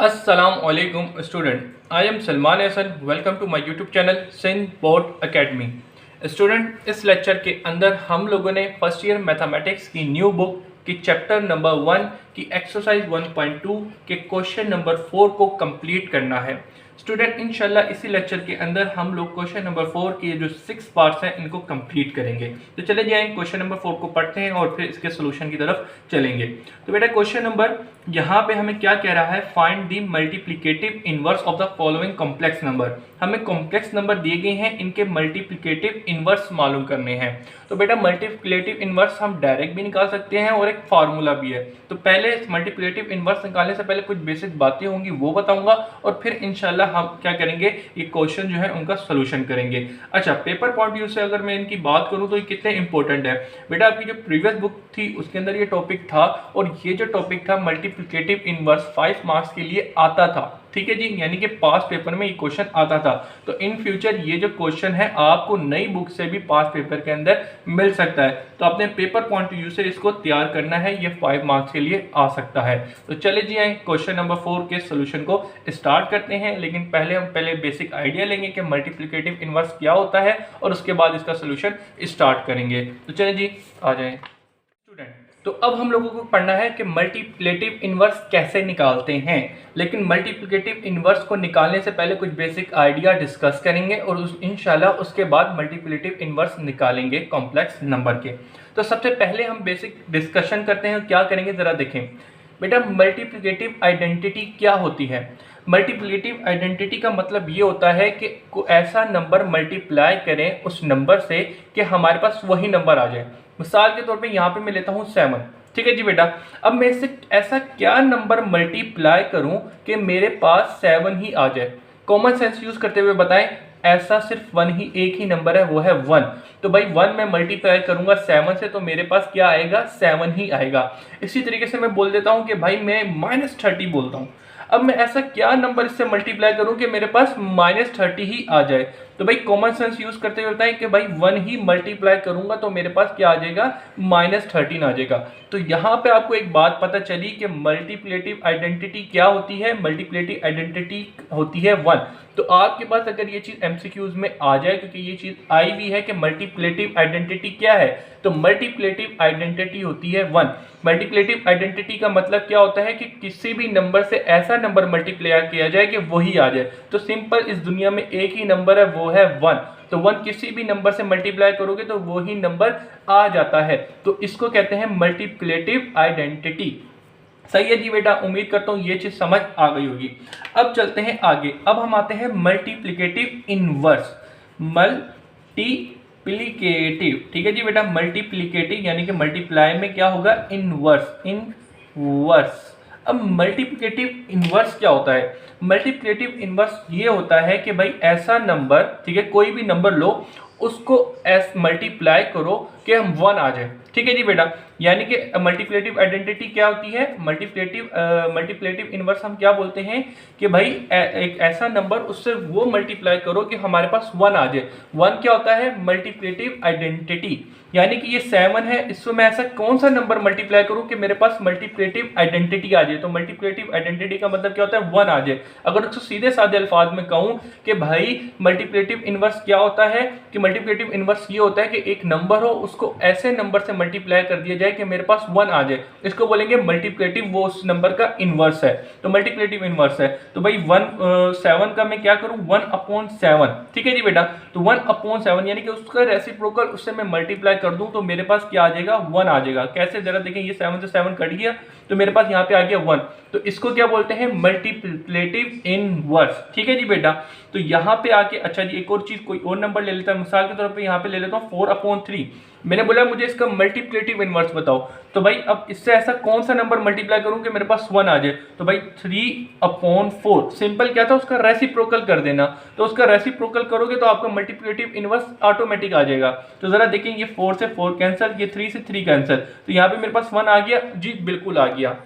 Assalamualaikum student. I am Salman Hasan. Welcome to my YouTube channel Sin Board Academy. Student इस lecture के अंदर हम लोगों ने फर्स्ट ईयर मैथमेटिक्स की न्यू बुक की चैप्टर नंबर 1 की एक्सरसाइज 1.2 के क्वेश्चन नंबर 4 को कंप्लीट करना है। स्टूडेंट इंशाल्लाह इसी लेक्चर के अंदर हम लोग क्वेश्चन नंबर 4 के जो 6 पार्ट्स हैं इनको कंप्लीट करेंगे। तो चले जाएं क्वेश्चन नंबर 4 को पढ़ते हैं और फिर इसके सोल्यूशन की तरफ चलेंगे। तो बेटा क्वेश्चन नंबर यहाँ पे हमें क्या कह रहा है, find the multiplicative inverse of the following complex number. हमें कॉम्प्लेक्स नंबर दिए गए हैं, इनके मल्टीप्लिकेटिव इनवर्स मालूम करने हैं। तो बेटा मल्टीप्लिकेटिव इनवर्स हम डायरेक्ट भी निकाल सकते हैं और एक फार्मूला भी है। तो पहले मल्टीप्लिकेटिव इनवर्स निकालने से पहले कुछ बेसिक बातें होंगी वो बताऊंगा और फिर इंशाल्लाह हम क्या करेंगे, ये क्वेश्चन जो है उनका सोल्यूशन करेंगे। अच्छा, पेपर पॉइंट व्यू से अगर मैं इनकी बात करूं तो ये कितने इंपॉर्टेंट है। बेटा आपकी जो प्रीवियस बुक थी उसके अंदर ये टॉपिक था और ये जो टॉपिक था मल्टीप्लिकेटिव इनवर्स 5 मार्क्स के लिए आता था। ठीक है जी, यानी कि पास पेपर में ये क्वेश्चन आता था। तो इन फ्यूचर ये जो क्वेश्चन है आपको नई बुक से भी पास पेपर के अंदर मिल सकता है। तो अपने पेपर पॉइंट व्यू से इसको तैयार करना है, ये 5 मार्क्स के लिए आ सकता है। तो चले जी आए क्वेश्चन नंबर 4 के सोल्यूशन को स्टार्ट करते हैं। लेकिन पहले बेसिक आइडिया लेंगे कि मल्टीप्लिकेटिव इनवर्स क्या होता है और उसके बाद इसका सोल्यूशन स्टार्ट करेंगे। तो चले जी आ जाए स्टूडेंट। तो अब हम लोगों को पढ़ना है कि मल्टीप्लिकेटिव इनवर्स कैसे निकालते हैं। लेकिन मल्टीप्लिकेटिव इनवर्स को निकालने से पहले कुछ बेसिक आइडिया डिस्कस करेंगे और इंशाल्लाह उसके बाद मल्टीप्लिकेटिव इनवर्स निकालेंगे कॉम्प्लेक्स नंबर के। तो सबसे पहले हम बेसिक डिस्कशन करते हैं, क्या करेंगे ज़रा देखें। बेटा मल्टीप्लिकेटिव आइडेंटिटी क्या होती है। मल्टीप्लिकेटिव आइडेंटिटी का मतलब ये होता है कि ऐसा नंबर मल्टीप्लाई करें उस नंबर से कि हमारे पास वही नंबर आ जाए। मिसाल के तौर पे यहाँ पे मैं लेता हूँ 7। ठीक है जी बेटा, अब मैं इससे ऐसा क्या नंबर मल्टीप्लाई करूँ कि मेरे पास 7 ही आ जाए। कॉमन सेंस यूज करते हुए बताएं, ऐसा सिर्फ एक ही नंबर है, वो है 1। तो भाई 1 मैं मल्टीप्लाई करूंगा 7 से तो मेरे पास क्या आएगा, 7 ही आएगा। इसी तरीके से मैं बोल देता हूं कि भाई मैं -30 बोलता हूं। अब मैं ऐसा क्या नंबर इससे मल्टीप्लाई करूं कि मेरे पास -30 ही आ जाए। तो भाई कॉमन सेंस यूज करते हुए बताएं कि भाई 1 ही मल्टीप्लाई करूंगा तो मेरे पास क्या आ जाएगा, -13 आ जाएगा। तो यहाँ पे आपको एक बात पता चली कि मल्टीप्लिकेटिव आइडेंटिटी क्या होती है। मल्टीप्लिकेटिव आइडेंटिटी होती है 1। तो आपके पास अगर ये चीज एमसीक्यूज में आ जाए, क्योंकि ये चीज आई भी है कि मल्टीप्लिकेटिव आइडेंटिटी क्या है, तो मल्टीप्लिकेटिव आइडेंटिटी होती है 1। मल्टीप्लिकेटिव आइडेंटिटी का मतलब क्या होता है कि किसी भी नंबर से ऐसा नंबर मल्टीप्लाई किया जाए कि वही आ जाए। तो सिंपल, इस दुनिया में एक ही नंबर है, वो है 1। तो 1 किसी भी नंबर से मल्टीप्लाई करोगे तो वही नंबर आ जाता है। तो इसको कहते हैं मल्टीप्लिकेटिव आइडेंटिटी। सही है जी बेटा, उम्मीद करता हूँ ये चीज समझ आ गई होगी। अब चलते हैं आगे। अब हम आते हैं मल्टीप्लिकेटिव इनवर्स। मल्टीप्लिकेटिव, ठीक है जी बेटा, मल्टीप्लिकेटिव यानी कि मल्टीप्लाई में क्या होगा, इनवर्स। अब मल्टीप्लिकेटिव इनवर्स क्या होता है। मल्टीप्लिकेटिव इनवर्स ये होता है कि भाई ऐसा नंबर, ठीक है, कोई भी नंबर लो, उसको मल्टीप्लाई करो कि हम 1 आ जाए। ठीक है जी बेटा, यानी कि मल्टीप्लिकेटिव आइडेंटिटी क्या होती है, मल्टीप्लिकेटिव इनवर्स हम क्या बोलते हैं कि भाई एक ऐसा नंबर, उससे वो मल्टीप्लाई करो कि हमारे पास 1 आ जाए। 1 क्या होता है, मल्टीप्लिकेटिव आइडेंटिटी। यानी कि ये 7 है, इससे मैं ऐसा कौन सा नंबर मल्टीप्लाई करूं कि मेरे पास मल्टीप्लिकेटिव आइडेंटिटी आ जाए। तो मल्टीप्लिकेटिव आइडेंटिटी का मतलब क्या होता है, 1 आ जाए। अगर उसको सीधे साधे अल्फाज में कहूं कि भाई मल्टीप्लिकेटिव इनवर्स क्या होता है, कि मल्टीप्लिकेटिव इनवर्स ये होता है कि एक नंबर हो, उसको ऐसे नंबर से मल्टीप्लाई कर दिया जाए कि मेरे पास 1 आ जाए। इसको बोलेंगे मल्टीप्लिकेटिव, वो उस नंबर का इनवर्स है। तो मल्टीप्लिकेटिव इनवर्स है। तो भाई 7 का मैं क्या करूं, 1/7। ठीक है जी बेटा, तो 1/7 यानी कि उसका रेसिप्रोकल उससे मैं मल्टीप्लाई कर दूं तो मेरे पास क्या आ जाएगा, 1 आ जाएगा। कैसे, जरा देखें, ये 7 से 7 कट गया तो मेरे पास यहाँ पे आ गया 1। तो इसको क्या बोलते हैं, मल्टीप्लिकेटिव इनवर्स। ठीक है जी बेटा, तो यहाँ पे आके अच्छा जी एक और चीज, कोई और नंबर ले लेता है। मिसाल के तौर पे यहाँ पे ले लेता हूँ 4/3। मैंने बोला मुझे इसका मल्टीप्लिकेटिव इनवर्स बताओ। तो भाई अब इससे ऐसा कौन सा नंबर मल्टीप्लाई करूं कि मेरे पास 1 आ जाए। तो भाई 3/4 सिंपल क्या था, उसका रेसिप्रोकल कर देना। तो उसका रेसिप्रोकल करोगे तो आपका मल्टीप्लिकेटिव इनवर्स ऑटोमेटिक आ जाएगा। तो जरा देखें, ये 4 से 4 कैंसिल, ये 3 से 3 कैंसिल, तो यहाँ पे मेरे पास 1 आ गया जी, बिल्कुल आ गया।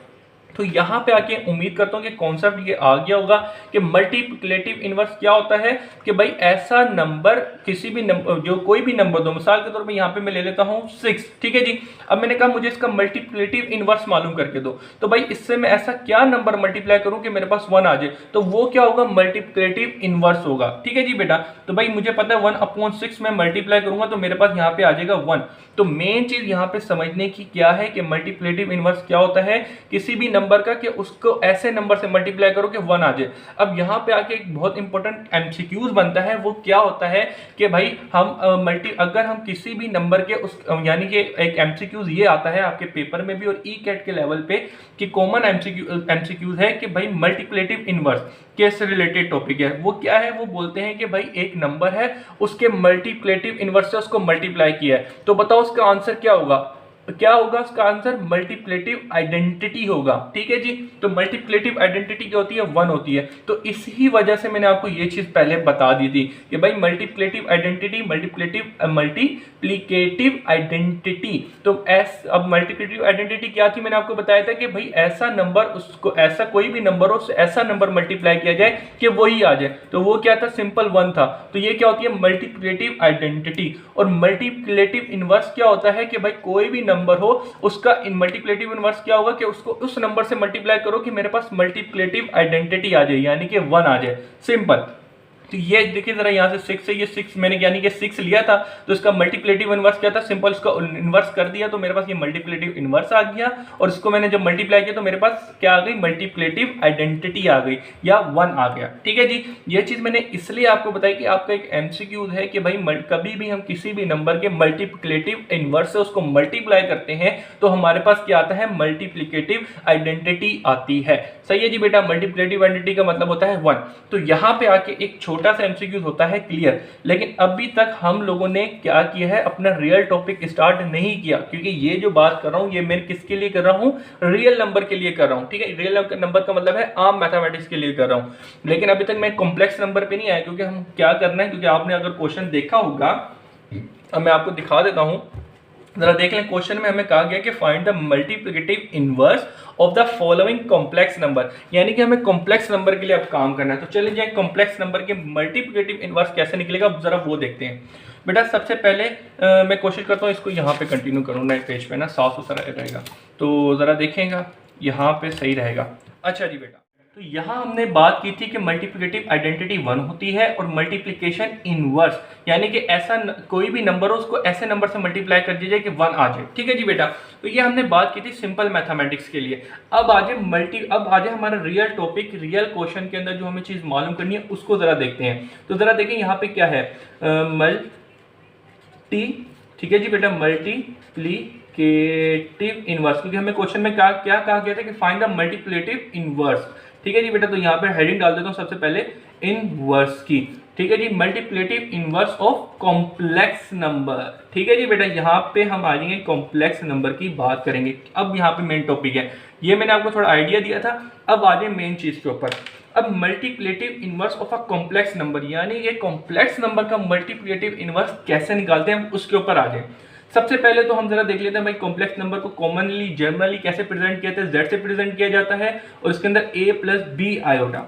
तो यहाँ पे आके उम्मीद करता हूँ कि कॉन्सेप्ट ये आ गया होगा कि मल्टीप्लिकेटिव इनवर्स क्या होता है कि भाई ऐसा नंबर किसी भी नंबर जो कोई भी नंबर दो, मिसाल के तौर पे यहाँ पे मैं ले लेता हूँ 6, ठीक है जी। अब मैंने कहा मुझे इसका मल्टीप्लिकेटिव इनवर्स मालूम करके दो, तो भाई इससे मैं ऐसा क्या नंबर मल्टीप्लाई करूँ कि मेरे पास 1 आ जाए, तो वो क्या होगा, मल्टीप्लिकेटिव इनवर्स होगा, ठीक है जी बेटा। तो भाई मुझे पता है 1/6 में मल्टीप्लाई करूंगा तो मेरे पास यहाँ पे आ जाएगा 1। तो मेन चीज यहाँ पे समझने की क्या है कि मल्टीप्लिकेटिव इनवर्स क्या होता है, किसी भी नंबर का कि उसको ऐसे नंबर से मल्टीप्लाई करो कि 1 आ जाए। अब यहाँ पे आके एक बहुत इंपॉर्टेंट एमसीक्यूज बनता है, वो क्या होता है कि भाई हम अगर हम किसी भी नंबर के उस यानी कि एक एमसीक्यूज ये आता है आपके पेपर में भी और ई कैट के लेवल पे कि कॉमन एमसीक्यूज है कि भाई मल्टीप्लिकेटिव इनवर्स कैसे रिलेटेड टॉपिक है। वो क्या है, वो बोलते हैं कि भाई एक नंबर है उसके मल्टीप्लिकेटिव इनवर्स से उसको मल्टीप्लाई किया है, तो बताओ उसका आंसर क्या होगा, क्या होगा उसका आंसर, मल्टीप्लिकेटिव आइडेंटिटी होगा, ठीक है जी। तो मल्टीप्लिकेटिव आइडेंटिटी क्या होती है, 1 होती है। तो इसी वजह से मैंने आपको ये चीज पहले बता दी थी कि भाई मल्टीप्लिकेटिव आइडेंटिटी, मल्टीप्लिकेटिव आइडेंटिटी। तो अब मल्टीप्लिकेटिव आइडेंटिटी क्या थी, मैंने आपको बताया था कि भाई ऐसा नंबर, उसको ऐसा कोई भी नंबर हो उससे ऐसा नंबर मल्टीप्लाई किया जाए कि वही आ जाए, तो वो क्या था, सिंपल 1 था। तो ये क्या होती है, मल्टीप्लिकेटिव आइडेंटिटी। और मल्टीप्लिकेटिव इनवर्स क्या होता है कि भाई कोई भी नंबर हो उसका मल्टीप्लिकेटिव इनवर्स क्या होगा कि उसको उस नंबर से मल्टीप्लाई करो कि मेरे पास मल्टीप्लिकेटिव आइडेंटिटी आ जाए, यानी कि 1 आ जाए, सिंपल। तो ये देखिए जरा यहाँ से 6 है, ये 6 मैंने यानी कि 6 लिया था तो इसका मल्टीप्लिकेटिव इनवर्स क्या था, सिंपल इसका इनवर्स कर दिया तो मेरे पास ये मल्टीप्लिकेटिव इनवर्स आ गया। और इसको मैंने जब मल्टीप्लाई किया तो मेरे पास क्या आ गई, मल्टीप्लिकेटिव आइडेंटिटी आ गई या 1 आ गया, ठीक है जी। ये चीज मैंने इसलिए आपको बताई कि आपका एक एमसीक्यू है कि भाई कभी भी हम किसी भी नंबर के मल्टीप्लिकेटिव इनवर्स से उसको मल्टीप्लाई करते हैं तो हमारे पास क्या आता है, मल्टीप्लिकेटिव आइडेंटिटी आती है। सही है जी बेटा, मल्टीप्लिकेटिव आइडेंटिटी का मतलब होता है 1। तो यहाँ पे आके एक छोटा सा एमसीक्यू होता है क्लियर, लेकिन अभी तक हम लोगों ने क्या किया है, अपना रियल टॉपिक स्टार्ट नहीं किया, क्योंकि ये जो बात कर रहा हूँ ये मैं किसके लिए कर रहा हूँ, रियल नंबर के लिए कर रहा हूँ, ठीक है। रियल नंबर का मतलब है आम मैथमेटिक्स के लिए कर रहा हूँ, लेकिन अभी तक मैं कॉम्प्लेक्स नंबर पे नहीं आया, क्योंकि हम क्या करना है, क्योंकि आपने अगर क्वेश्चन देखा होगा, अब मैं आपको दिखा देता हूँ, जरा देख लें। क्वेश्चन में हमें कहा गया कि find the multiplicative inverse of the following complex number, यानी कि हमें कॉम्प्लेक्स नंबर के लिए अब काम करना है। तो चलिए जाए कॉम्प्लेक्स नंबर के मल्टीप्लिकेटिव इनवर्स कैसे निकलेगा, अब जरा वो देखते हैं। बेटा सबसे पहले मैं कोशिश करता हूँ इसको यहाँ पे कंटिन्यू करूँ, नए पेज पे ना साफ सुथरा रहेगा, तो जरा देखेगा यहाँ पे सही रहेगा। अच्छा जी बेटा, तो यहाँ हमने बात की थी कि मल्टीप्लिकेटिव आइडेंटिटी 1 होती है और मल्टीप्लिकेशन इनवर्स यानी कि ऐसा कोई भी नंबर हो उसको ऐसे नंबर से मल्टीप्लाई कर दीजिए कि 1 आ जाए, ठीक है जी बेटा। तो ये हमने बात की थी सिंपल मैथमेटिक्स के लिए। अब आ जाए हमारा रियल टॉपिक, रियल क्वेश्चन के अंदर जो हमें चीज मालूम करनी है उसको जरा देखते हैं। तो जरा देखें यहाँ पे क्या है, ठीक है जी बेटा, मल्टीप्लिकेटिव इनवर्स, क्योंकि हमें क्वेश्चन में क्या कहा गया था कि फाइंड द मल्टीप्लिकेटिव इनवर्स, ठीक है जी बेटा। तो यहाँ पे हेडिंग डाल देता हूँ सबसे पहले इनवर्स की, ठीक है जी, multiplicative inverse of complex number, ठीक है जी बेटा। यहाँ पे हम आ जाएंगे कॉम्प्लेक्स नंबर की बात करेंगे। अब यहाँ पे मेन टॉपिक है, ये मैंने आपको थोड़ा आइडिया दिया था, अब आ जाए मेन चीज के ऊपर। अब multiplicative inverse of a complex number, यानी ये कॉम्प्लेक्स नंबर का मल्टीप्लिकेटिव इनवर्स कैसे निकालते हैं, उसके ऊपर आ जाए। सबसे पहले तो हम जरा देख लेते हैं भाई कॉम्प्लेक्स नंबर को कॉमनली जनरली कैसे प्रेजेंट किया जाता है, z से प्रेजेंट किया जाता है और इसके अंदर a प्लस बी आयोटा।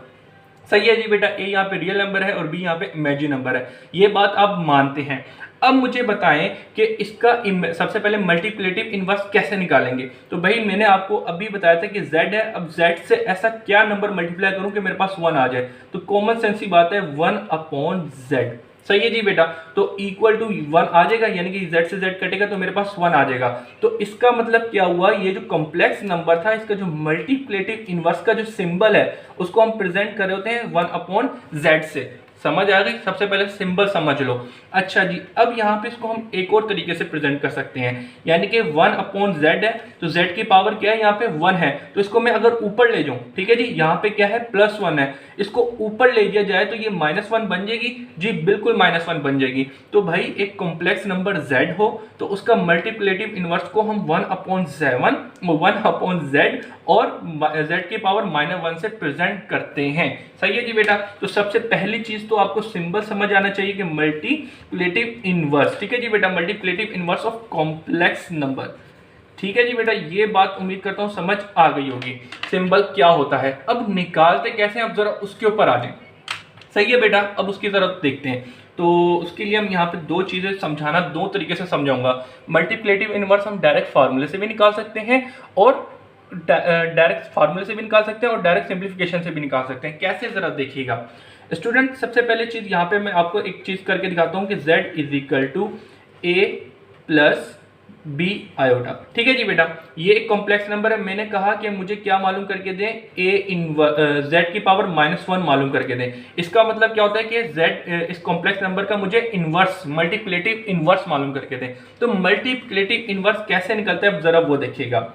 सही है जी बेटा, a यहाँ पे रियल नंबर है और b यहाँ पे इमेजिन नंबर है, ये बात आप मानते हैं। अब मुझे बताएं कि इसका सबसे पहले मल्टीप्लिकेटिव इनवर्स कैसे निकालेंगे। तो भाई मैंने आपको अभी बताया था कि z है, अब z से ऐसा क्या नंबर मल्टीप्लाई करूं कि मेरे पास 1 आ जाए, तो कॉमन सेंस की बात है 1/z। सही है जी बेटा, तो इक्वल टू 1 आ जाएगा, यानी कि z से z कटेगा तो मेरे पास 1 आ जाएगा। तो इसका मतलब क्या हुआ, ये जो कॉम्प्लेक्स नंबर था इसका जो मल्टीप्लिकेटिव इनवर्स का जो सिंबल है उसको हम प्रेजेंट कर रहे होते हैं 1/z से। समझ आ गई, सबसे पहले सिंबल समझ लो। अच्छा जी, अब यहाँ पे इसको हम एक और तरीके से प्रेजेंट कर सकते हैं, यानी कि 1/z है, तो z की पावर क्या है, यहाँ पे 1 है, तो इसको मैं अगर ऊपर ले जाऊं, ठीक है जी, यहाँ पे क्या है +1 है, इसको ऊपर ले दिया जाए तो ये -1 बन जाएगी जी, बिल्कुल -1 बन जाएगी। तो भाई एक कॉम्प्लेक्स नंबर z हो तो उसका मल्टीप्लिकेटिव इनवर्स को हम 1/z और z की पावर -1 से प्रेजेंट करते हैं। सही है जी बेटा, तो सबसे पहली चीज तो आपको सिंबल समझ आना चाहिए कि मल्टीप्लिकेटिव इनवर्स, ठीक है जी बेटा, multiplicative inverse of complex number. ठीक है जी बेटा, ये बात उम्मीद करता हूँ समझ आ गई होगी सिंबल क्या होता है। अब निकालते कैसे, अब जरा उसके ऊपर आ जाए। सही है बेटा, अब उसकी तरफ देखते हैं। तो उसके लिए हम यहाँ पे दो चीजें समझाना, दो तरीके से समझाऊंगा। मल्टीप्लेटिव इनवर्स हम डायरेक्ट फार्मूले से भी निकाल सकते हैं और डायरेक्ट फार्मूले से भी निकाल सकते हैं और डायरेक्ट सिंप्लीफिकेशन से भी निकाल सकते हैं। कैसे, जरा देखिएगा स्टूडेंट। सबसे पहले चीज यहाँ पे मैं आपको एक चीज करके दिखाता हूँ कि z is equal to a plus b iota. ठीक है जी बेटा, ये एक कॉम्प्लेक्स नंबर है। मैंने कहा कि मुझे क्या मालूम करके दें, z की पावर -1 मालूम करके दें। इसका मतलब क्या होता है कि z इस कॉम्प्लेक्स नंबर का मुझे इनवर्स, मल्टीप्लेटिव इनवर्स मालूम करके दें। तो मल्टीप्लेटिव इनवर्स कैसे निकलता है, अब जरा वो देखिएगा,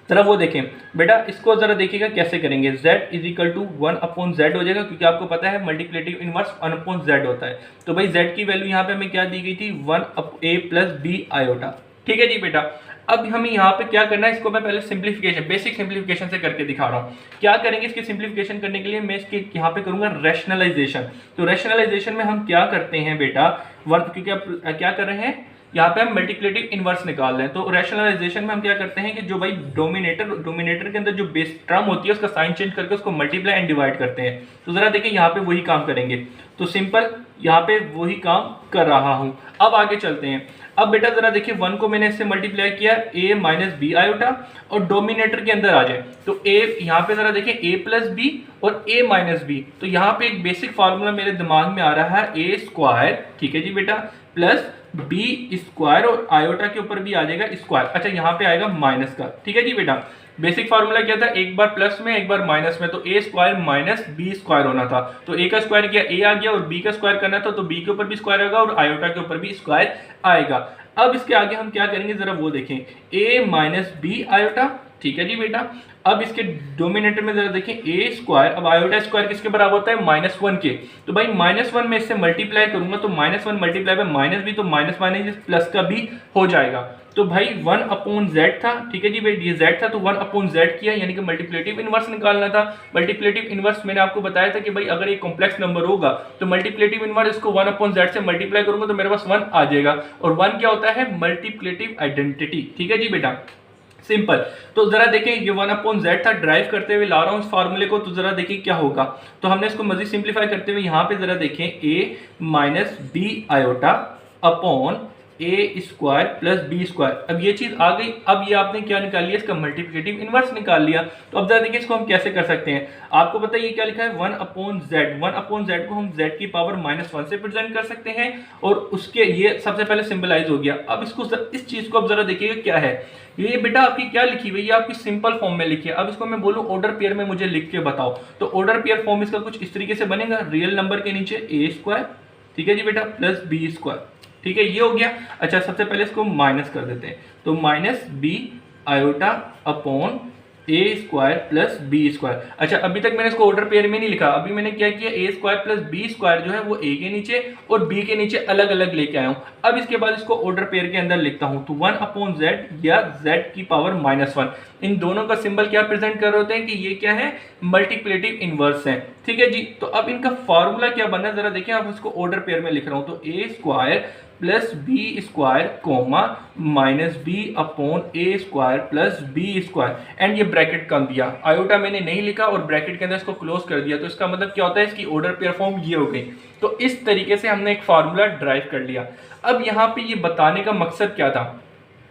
जरा वो देखें बेटा। इसको जरा देखिएगा कैसे करेंगे। z is equal to 1/z हो जाएगा, क्योंकि आपको पता है मल्टीप्लेटिव इनवर्स 1/z होता है। तो भाई z की वैल्यू यहाँ पे हमें क्या दी गई थी, 1a प्लस बी आयोटा। ठीक है जी बेटा, अब हमें यहाँ पे क्या करना है, इसको मैं पहले सिंप्लीफिकेशन, बेसिक सिंप्लीफिकेशन से करके दिखा रहा हूँ। क्या करेंगे इसकी सिंप्लीफिकेशन करने के लिए, मैं इसके यहाँ पे करूंगा रैशनलाइजेशन। तो रैशनलाइजेशन में हम क्या करते हैं बेटा, क्योंकि आप क्या कर रहे हैं, यहाँ पे हम मल्टीप्लेटिव इनवर्स निकाल रहे हैं। तो रैशनलाइजेशन में हम क्या करते हैं कि जो भाई डोमिनेटर के अंदर जो बेस टर्म होती है उसका साइन चेंज करके उसको मल्टीप्लाई एंड डिवाइड करते हैं। तो जरा देखिए यहाँ पे वही काम करेंगे। तो सिंपल यहाँ पे वही काम कर रहा हूं। अब आगे चलते हैं। अब बेटा जरा देखिए 1 को मैंने इससे मल्टीप्लाई किया a माइनस बी आयोटा, और डोमिनेटर के अंदर आ जाए तो a, यहाँ पे जरा देखिए a प्लस बी और a माइनस बी। तो यहाँ पे एक बेसिक फार्मूला मेरे दिमाग में आ रहा है, a स्क्वायर, ठीक है जी बेटा, प्लस बी स्क्वायर, और आयोटा के ऊपर भी आ जाएगा स्क्वायर। अच्छा यहाँ पे आएगा माइनस का। ठीक है जी बेटा, बेसिक फार्मूला क्या था, एक बार प्लस में एक बार माइनस में, तो a square minus B square होना था। तो ए का स्क्वायर किया, ए आ गया, और बी का स्क्वायर करना था तो बी के ऊपर भी स्क्वायर आएगा और आयोटा के ऊपर भी स्क्वायर आएगा। अब इसके आगे हम क्या करेंगे, जरा वो देखें, a माइनस बी आयोटा। ठीक है जी बेटा, अब इसके डोमिनेटर में जरा देखें a स्क्वायर, अब आयोटा स्क्वायर किसके बराबर होता है, -1 के। तो भाई -1 में इससे मल्टीप्लाई करूंगा तो -1 मल्टीप्लाई बाय माइनस भी, तो माइनस माइनस प्लस का भी हो जाएगा। तो भाई 1/z था। ठीक है जी भाई, ये z था तो 1/z किया, यानी कि मल्टीप्लेटिव इनवर्स निकालना था। मल्टीप्लेटिव इनवर्स मैंने आपको बताया था कि भाई अगर ये कॉम्प्लेक्स नंबर होगा तो मल्टीप्लेटिव इनवर्स इसको 1/z से मल्टीप्लाई करूंगा तो मेरे पास 1 आ जाएगा। और 1 क्या होता है, मल्टीप्लेटिव आइडेंटिटी। ठीक है जी बेटा, सिंपल। तो जरा देखें ये 1/z था, ड्राइव करते हुए ला रहा हूं इस फार्मूले को, तो जरा देखिए क्या होगा। तो हमने इसको मजीद सिंप्लीफाई करते हुए यहाँ पे जरा देखें, a minus b iota upon a square plus b square. अब ये चीज आ गई। अब ये आपने क्या निकाल लिया, इसका मल्टीप्लिकेटिव इनवर्स निकाल लिया। तो अब जरा देखिए इसको हम कैसे कर सकते हैं। आपको पता है ये क्या लिखा है, 1/z। 1/z को हम z की पावर -1 से प्रेजेंट कर सकते हैं, और उसके ये सबसे पहले सिंबलाइज हो गया। अब इसको इस चीज को अब जरा देखिएगा क्या है। ये बेटा आपकी क्या लिखी हुई है, आपकी सिंपल फॉर्म में लिखी है। अब इसको मैं बोलूं ऑर्डर पेयर में मुझे लिख के बताओ, तो ऑर्डर पेयर फॉर्म इसका कुछ इस तरीके से बनेगा, रियल नंबर के नीचे a स्क्वायर, ठीक है जी बेटा, प्लस बी स्क्वायर। ठीक है, ये हो गया। अच्छा सबसे पहले इसको माइनस कर देते हैं, तो minus b iota upon a square plus b square. अच्छा अभी तक मैंने इसको ऑर्डर पेयर में नहीं लिखा, अभी मैंने क्या किया, ए स्क्वायर प्लस बी स्क्वायर जो है वो ए के नीचे और बी के नीचे अलग अलग लेके आया हूं। अब इसके बाद इसको ऑर्डर पेयर के अंदर लिखता हूं, तो 1/z या z की पावर -1, इन दोनों का सिंबल क्या प्रेजेंट कर रहे होते हैं कि ये क्या है, मल्टीप्लेटिव इनवर्स है। ठीक है जी, तो अब इनका फॉर्मूला क्या बनना है जरा देखिए। आप इसको ऑर्डर पेयर में लिख रहा हूं, तो a square plus b square comma minus b upon a square plus b square, and ये ब्रैकेट कर दिया। आयोटा मैंने नहीं लिखा और ब्रैकेट के अंदर इसको क्लोज कर दिया। तो इसका मतलब क्या होता है, इसकी ऑर्डर पेयर फॉर्म ये हो गई। तो इस तरीके से हमने एक फार्मूला ड्राइव कर लिया। अब यहाँ पे ये बताने का मकसद क्या था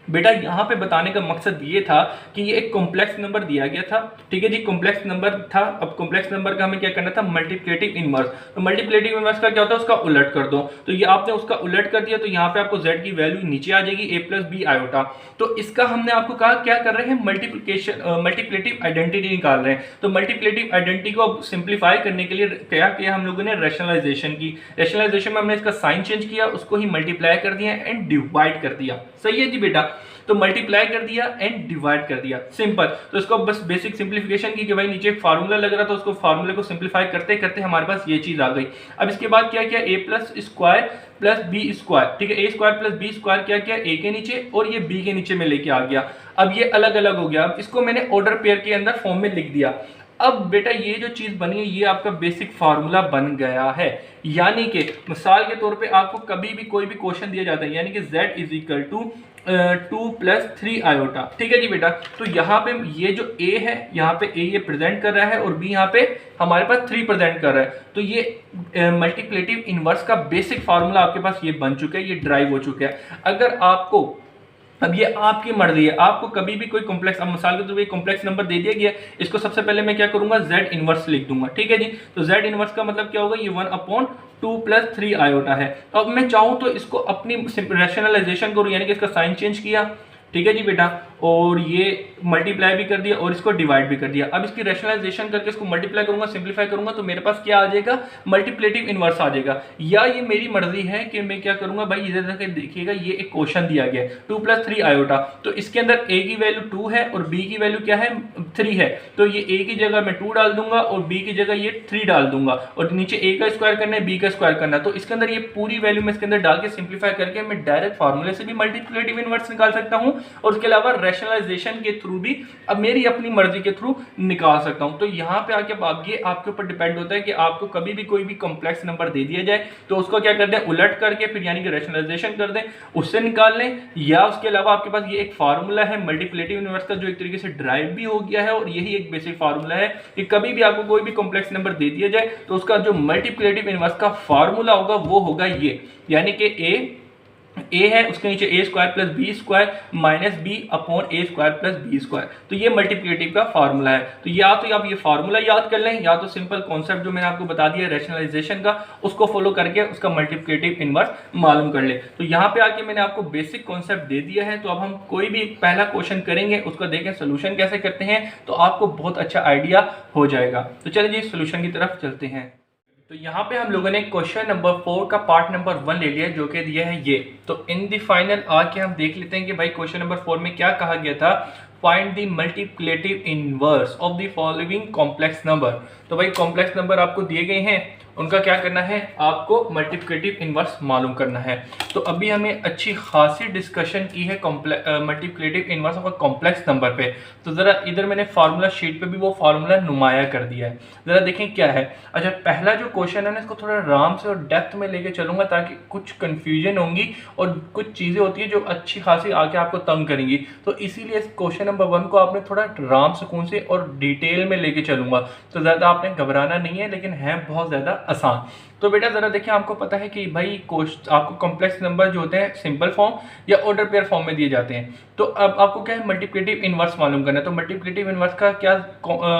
बेटा, यहाँ पे बताने का मकसद ये था कि ये एक कॉम्प्लेक्स नंबर दिया गया था। ठीक है जी, कॉम्प्लेक्स नंबर था। अब कॉम्प्लेक्स नंबर का हमें क्या करना था, मल्टीप्लेटिव इनवर्स। तो मल्टीप्लेटिव इनवर्स का क्या होता है, उसका उलट कर दो। तो ये आपने उसका उलट कर दिया, तो यहाँ पे आपको z की वैल्यू नीचे आ जाएगी, a प्लस बी आयोटा। तो इसका हमने आपको कहा क्या कर रहे हैं, मल्टीप्लेटिव आइडेंटिटी निकाल रहे हैं। तो मल्टीप्लेटिव आइडेंटिटी को सिंप्लीफाई करने के लिए क्या किया हम लोगों ने, रैशनलाइजेशन की। रैशनलाइजेशन में हमने इसका साइन चेंज किया, उसको ही मल्टीप्लाई कर दिया एंड डिवाइड कर दिया। सही है जी बेटा, तो मल्टीप्लाई कर दिया एंड डिवाइड कर दिया, सिंपल। तो इसको बस बेसिक सिंप्लीफिकेशन की कि भाई नीचे एक फार्मूला लग रहा था, उसको फार्मूले को सिंप्लीफाई करते करते हमारे पास ये चीज आ गई। अब इसके बाद क्या किया, a plus square plus b square. ठीक है, a square plus b square क्या किया, ए के नीचे और ये बी के नीचे में लेके आ गया। अब ये अलग अलग हो गया। अब इसको मैंने ऑर्डर पेयर के अंदर फॉर्म में लिख दिया। अब बेटा ये जो चीज बनी है ये आपका बेसिक फार्मूला बन गया है। यानी कि मिसाल के तौर पे आपको कभी भी कोई भी क्वेश्चन दिया जाता है, यानी कि z is equal to 2+3 iota, ठीक है जी बेटा। तो यहाँ पे ये जो a है, यहाँ पे a ये प्रेजेंट कर रहा है और b यहाँ पे हमारे पास 3 प्रेजेंट कर रहा है। तो ये मल्टीप्लिकेटिव इनवर्स का बेसिक फार्मूला आपके पास ये बन चुका है, ये ड्राइव हो चुका है। अगर आपको, अब ये आपकी मर्जी है, आपको कभी भी कोई कॉम्प्लेक्स, अब मिसाल के तौर पे कॉम्प्लेक्स नंबर दे दिया गया, इसको सबसे पहले मैं क्या करूंगा, z इनवर्स लिख दूंगा, ठीक है जी। तो z इनवर्स का मतलब क्या होगा, ये 1/2+3 आयोटा है। तो अब मैं चाहूं तो इसको अपनी रैशनलाइजेशन करूं, यानी कि इसका साइन चेंज किया, ठीक है जी बेटा, और ये मल्टीप्लाई भी कर दिया और इसको डिवाइड भी कर दिया। अब इसकी रैशनलाइजेशन करके इसको मल्टीप्लाई करूंगा, सिंपलीफाई करूंगा, तो मेरे पास क्या आ जाएगा, मल्टीप्लिकेटिव इनवर्स आ जाएगा। या ये मेरी मर्जी है कि मैं क्या करूंगा, भाई इधर तक देखिएगा, ये एक क्वेश्चन दिया गया है 2+3 आयोटा, तो इसके अंदर a की वैल्यू 2 है और b की वैल्यू क्या है, 3 है। तो ये a की जगह मैं 2 डाल दूंगा और b की जगह ये 3 डाल दूंगा, और नीचे a का स्क्वायर करना है, b का स्क्वायर करना है। तो इसके अंदर ये पूरी वैल्यू में इसके अंदर डाल के सिंप्लीफाई करके मैं डायरेक्ट फार्मूले से भी मल्टीप्लिकेटिव इनवर्स निकाल सकता हूं, और उसके अलावा रैशनलाइजेशन के थ्रू भी अब मेरी अपनी मर्जी के थ्रू निकाल सकता हूं। तो यहां पे आके ये आपके ऊपर डिपेंड होता है कि आपको कभी भी कोई भी कॉम्प्लेक्स नंबर दे दिया जाए तो उसको क्या कर दें, उलट करके फिर यानी कि रैशनलाइजेशन कर दें, उससे निकाल लें। या उसके अलावा आपके पास ये एक फार्मूला है मल्टीप्लिकेटिव इनवर्स का, जो एक तरीके से ड्राइव भी हो गया है, और यही एक बेसिक फार्मूला है कि कभी भी आपको कोई भी कॉम्प्लेक्स नंबर दे दिया जाए तो उसका जो मल्टीप्लिकेटिव इनवर्स का फार्मूला होगा वो होगा ये, यानी कि a है उसके नीचे a square plus b square minus b upon a square plus b square. तो ये मल्टीप्लिकेटिव का फार्मूला है। तो या तो आप ये फार्मूला याद कर लें, या तो सिंपल कॉन्सेप्ट जो मैंने आपको बता दिया रैशनलाइजेशन का, उसको फॉलो करके उसका मल्टीप्लिकेटिव इनवर्स मालूम कर ले। तो यहाँ पे आके मैंने आपको बेसिक कॉन्सेप्ट दे दिया है। तो अब हम कोई भी पहला क्वेश्चन करेंगे, उसको देखें सोल्यूशन कैसे करते हैं, तो आपको बहुत अच्छा आइडिया हो जाएगा। तो चलिए जी सोल्यूशन की तरफ चलते हैं। तो यहाँ पे हम लोगों ने क्वेश्चन नंबर 4 का पार्ट नंबर 1 ले लिया, जो कि दिया है ये। तो इन द फाइनल आके हम देख लेते हैं कि भाई क्वेश्चन नंबर 4 में क्या कहा गया था, find the multiplicative inverse of the following complex number. तो भाई कॉम्प्लेक्स नंबर आपको दिए गए हैं, उनका क्या करना है, आपको मल्टीप्लिकेटिव इनवर्स मालूम करना है। तो अभी हमें अच्छी खासी डिस्कशन की है multiplicative inverse of complex number पे। तो जरा इधर मैंने फार्मूला शीट पे भी वो फार्मूला नुमाया कर दिया है, जरा देखें क्या है। अच्छा, पहला जो क्वेश्चन है ना, इसको थोड़ा आराम से और डेप्थ में लेके चलूंगा, ताकि कुछ कंफ्यूजन होंगी और कुछ चीज़ें होती है जो अच्छी खासी आके आपको तंग करेंगी। तो इसीलिए इस क्वेश्चन नंबर 1 को आपने थोड़ा आराम सुकून से और डिटेल में लेके चलूंगा। तो ज़्यादा आपने घबराना नहीं है, लेकिन है बहुत ज़्यादा आसान। तो बेटा जरा देखिए, आपको पता है कि भाई आपको कॉम्प्लेक्स नंबर जो होते हैं सिंपल फॉर्म या ऑर्डर पेयर फॉर्म में दिए जाते हैं। तो अब आपको क्या है, मल्टीप्लिकेटिव इनवर्स मालूम करना है। तो मल्टीप्लिकेटिव इनवर्स का क्या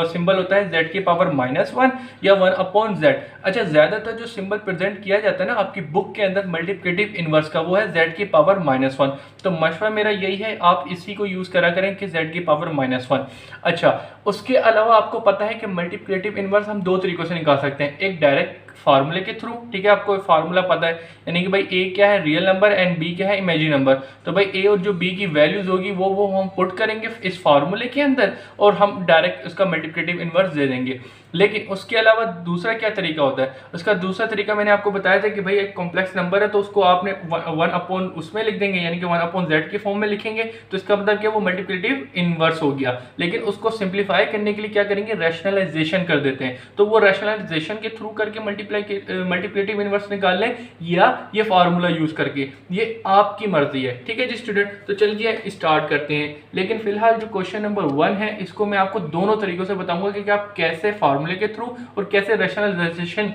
सिंबल होता है, z की पावर -1 या 1/z। अच्छा, ज्यादातर जो सिंबल प्रेजेंट किया जाता है ना आपकी बुक के अंदर मल्टीप्लिकेटिव इनवर्स का, वो है z की पावर -1। तो मशवरा मेरा यही है, आप इसी को यूज करा करें कि z की पावर -1। अच्छा, उसके अलावा आपको पता है कि मल्टीप्लिकेटिव इनवर्स हम दो तरीकों से निकाल सकते हैं, एक डायरेक्ट फार्मूले के थ्रू, ठीक है, आपको फार्मूला पता है, यानी कि भाई a क्या है, रियल नंबर, एंड b क्या है, इमेजिनरी नंबर। तो भाई a और जो b की वैल्यूज होगी वो हम पुट करेंगे इस फार्मूले के अंदर, और हम डायरेक्ट उसका मल्टीप्लिकेटिव इनवर्स दे देंगे। लेकिन उसके अलावा दूसरा क्या तरीका होता है, उसका दूसरा तरीका मैंने आपको बताया था कि भाई एक कॉम्प्लेक्स नंबर है तो उसको आपने 1 अपॉन उसमें लिख देंगे, यानी कि 1/z के फॉर्म में लिखेंगे। तो इसका मतलब क्या, वो मल्टीप्लिकेटिव इनवर्स हो गया। लेकिन उसको सिंप्लीफाई करने के लिए क्या करेंगे, रैशनलाइजेशन कर देते हैं। तो वो रैशनलाइजेशन के थ्रू करके मल्टीप्लिकेटिव इनवर्स निकाल लें, या ये फार्मूला यूज करके, ये आपकी मर्जी है। ठीक है जी स्टूडेंट, तो चलिए स्टार्ट करते हैं। लेकिन फिलहाल जो क्वेश्चन नंबर 1 है, इसको मैं आपको दोनों तरीकों से बताऊंगा कि आप कैसे फार्मूले के थ्रू और कैसे रैशनलाइजेशन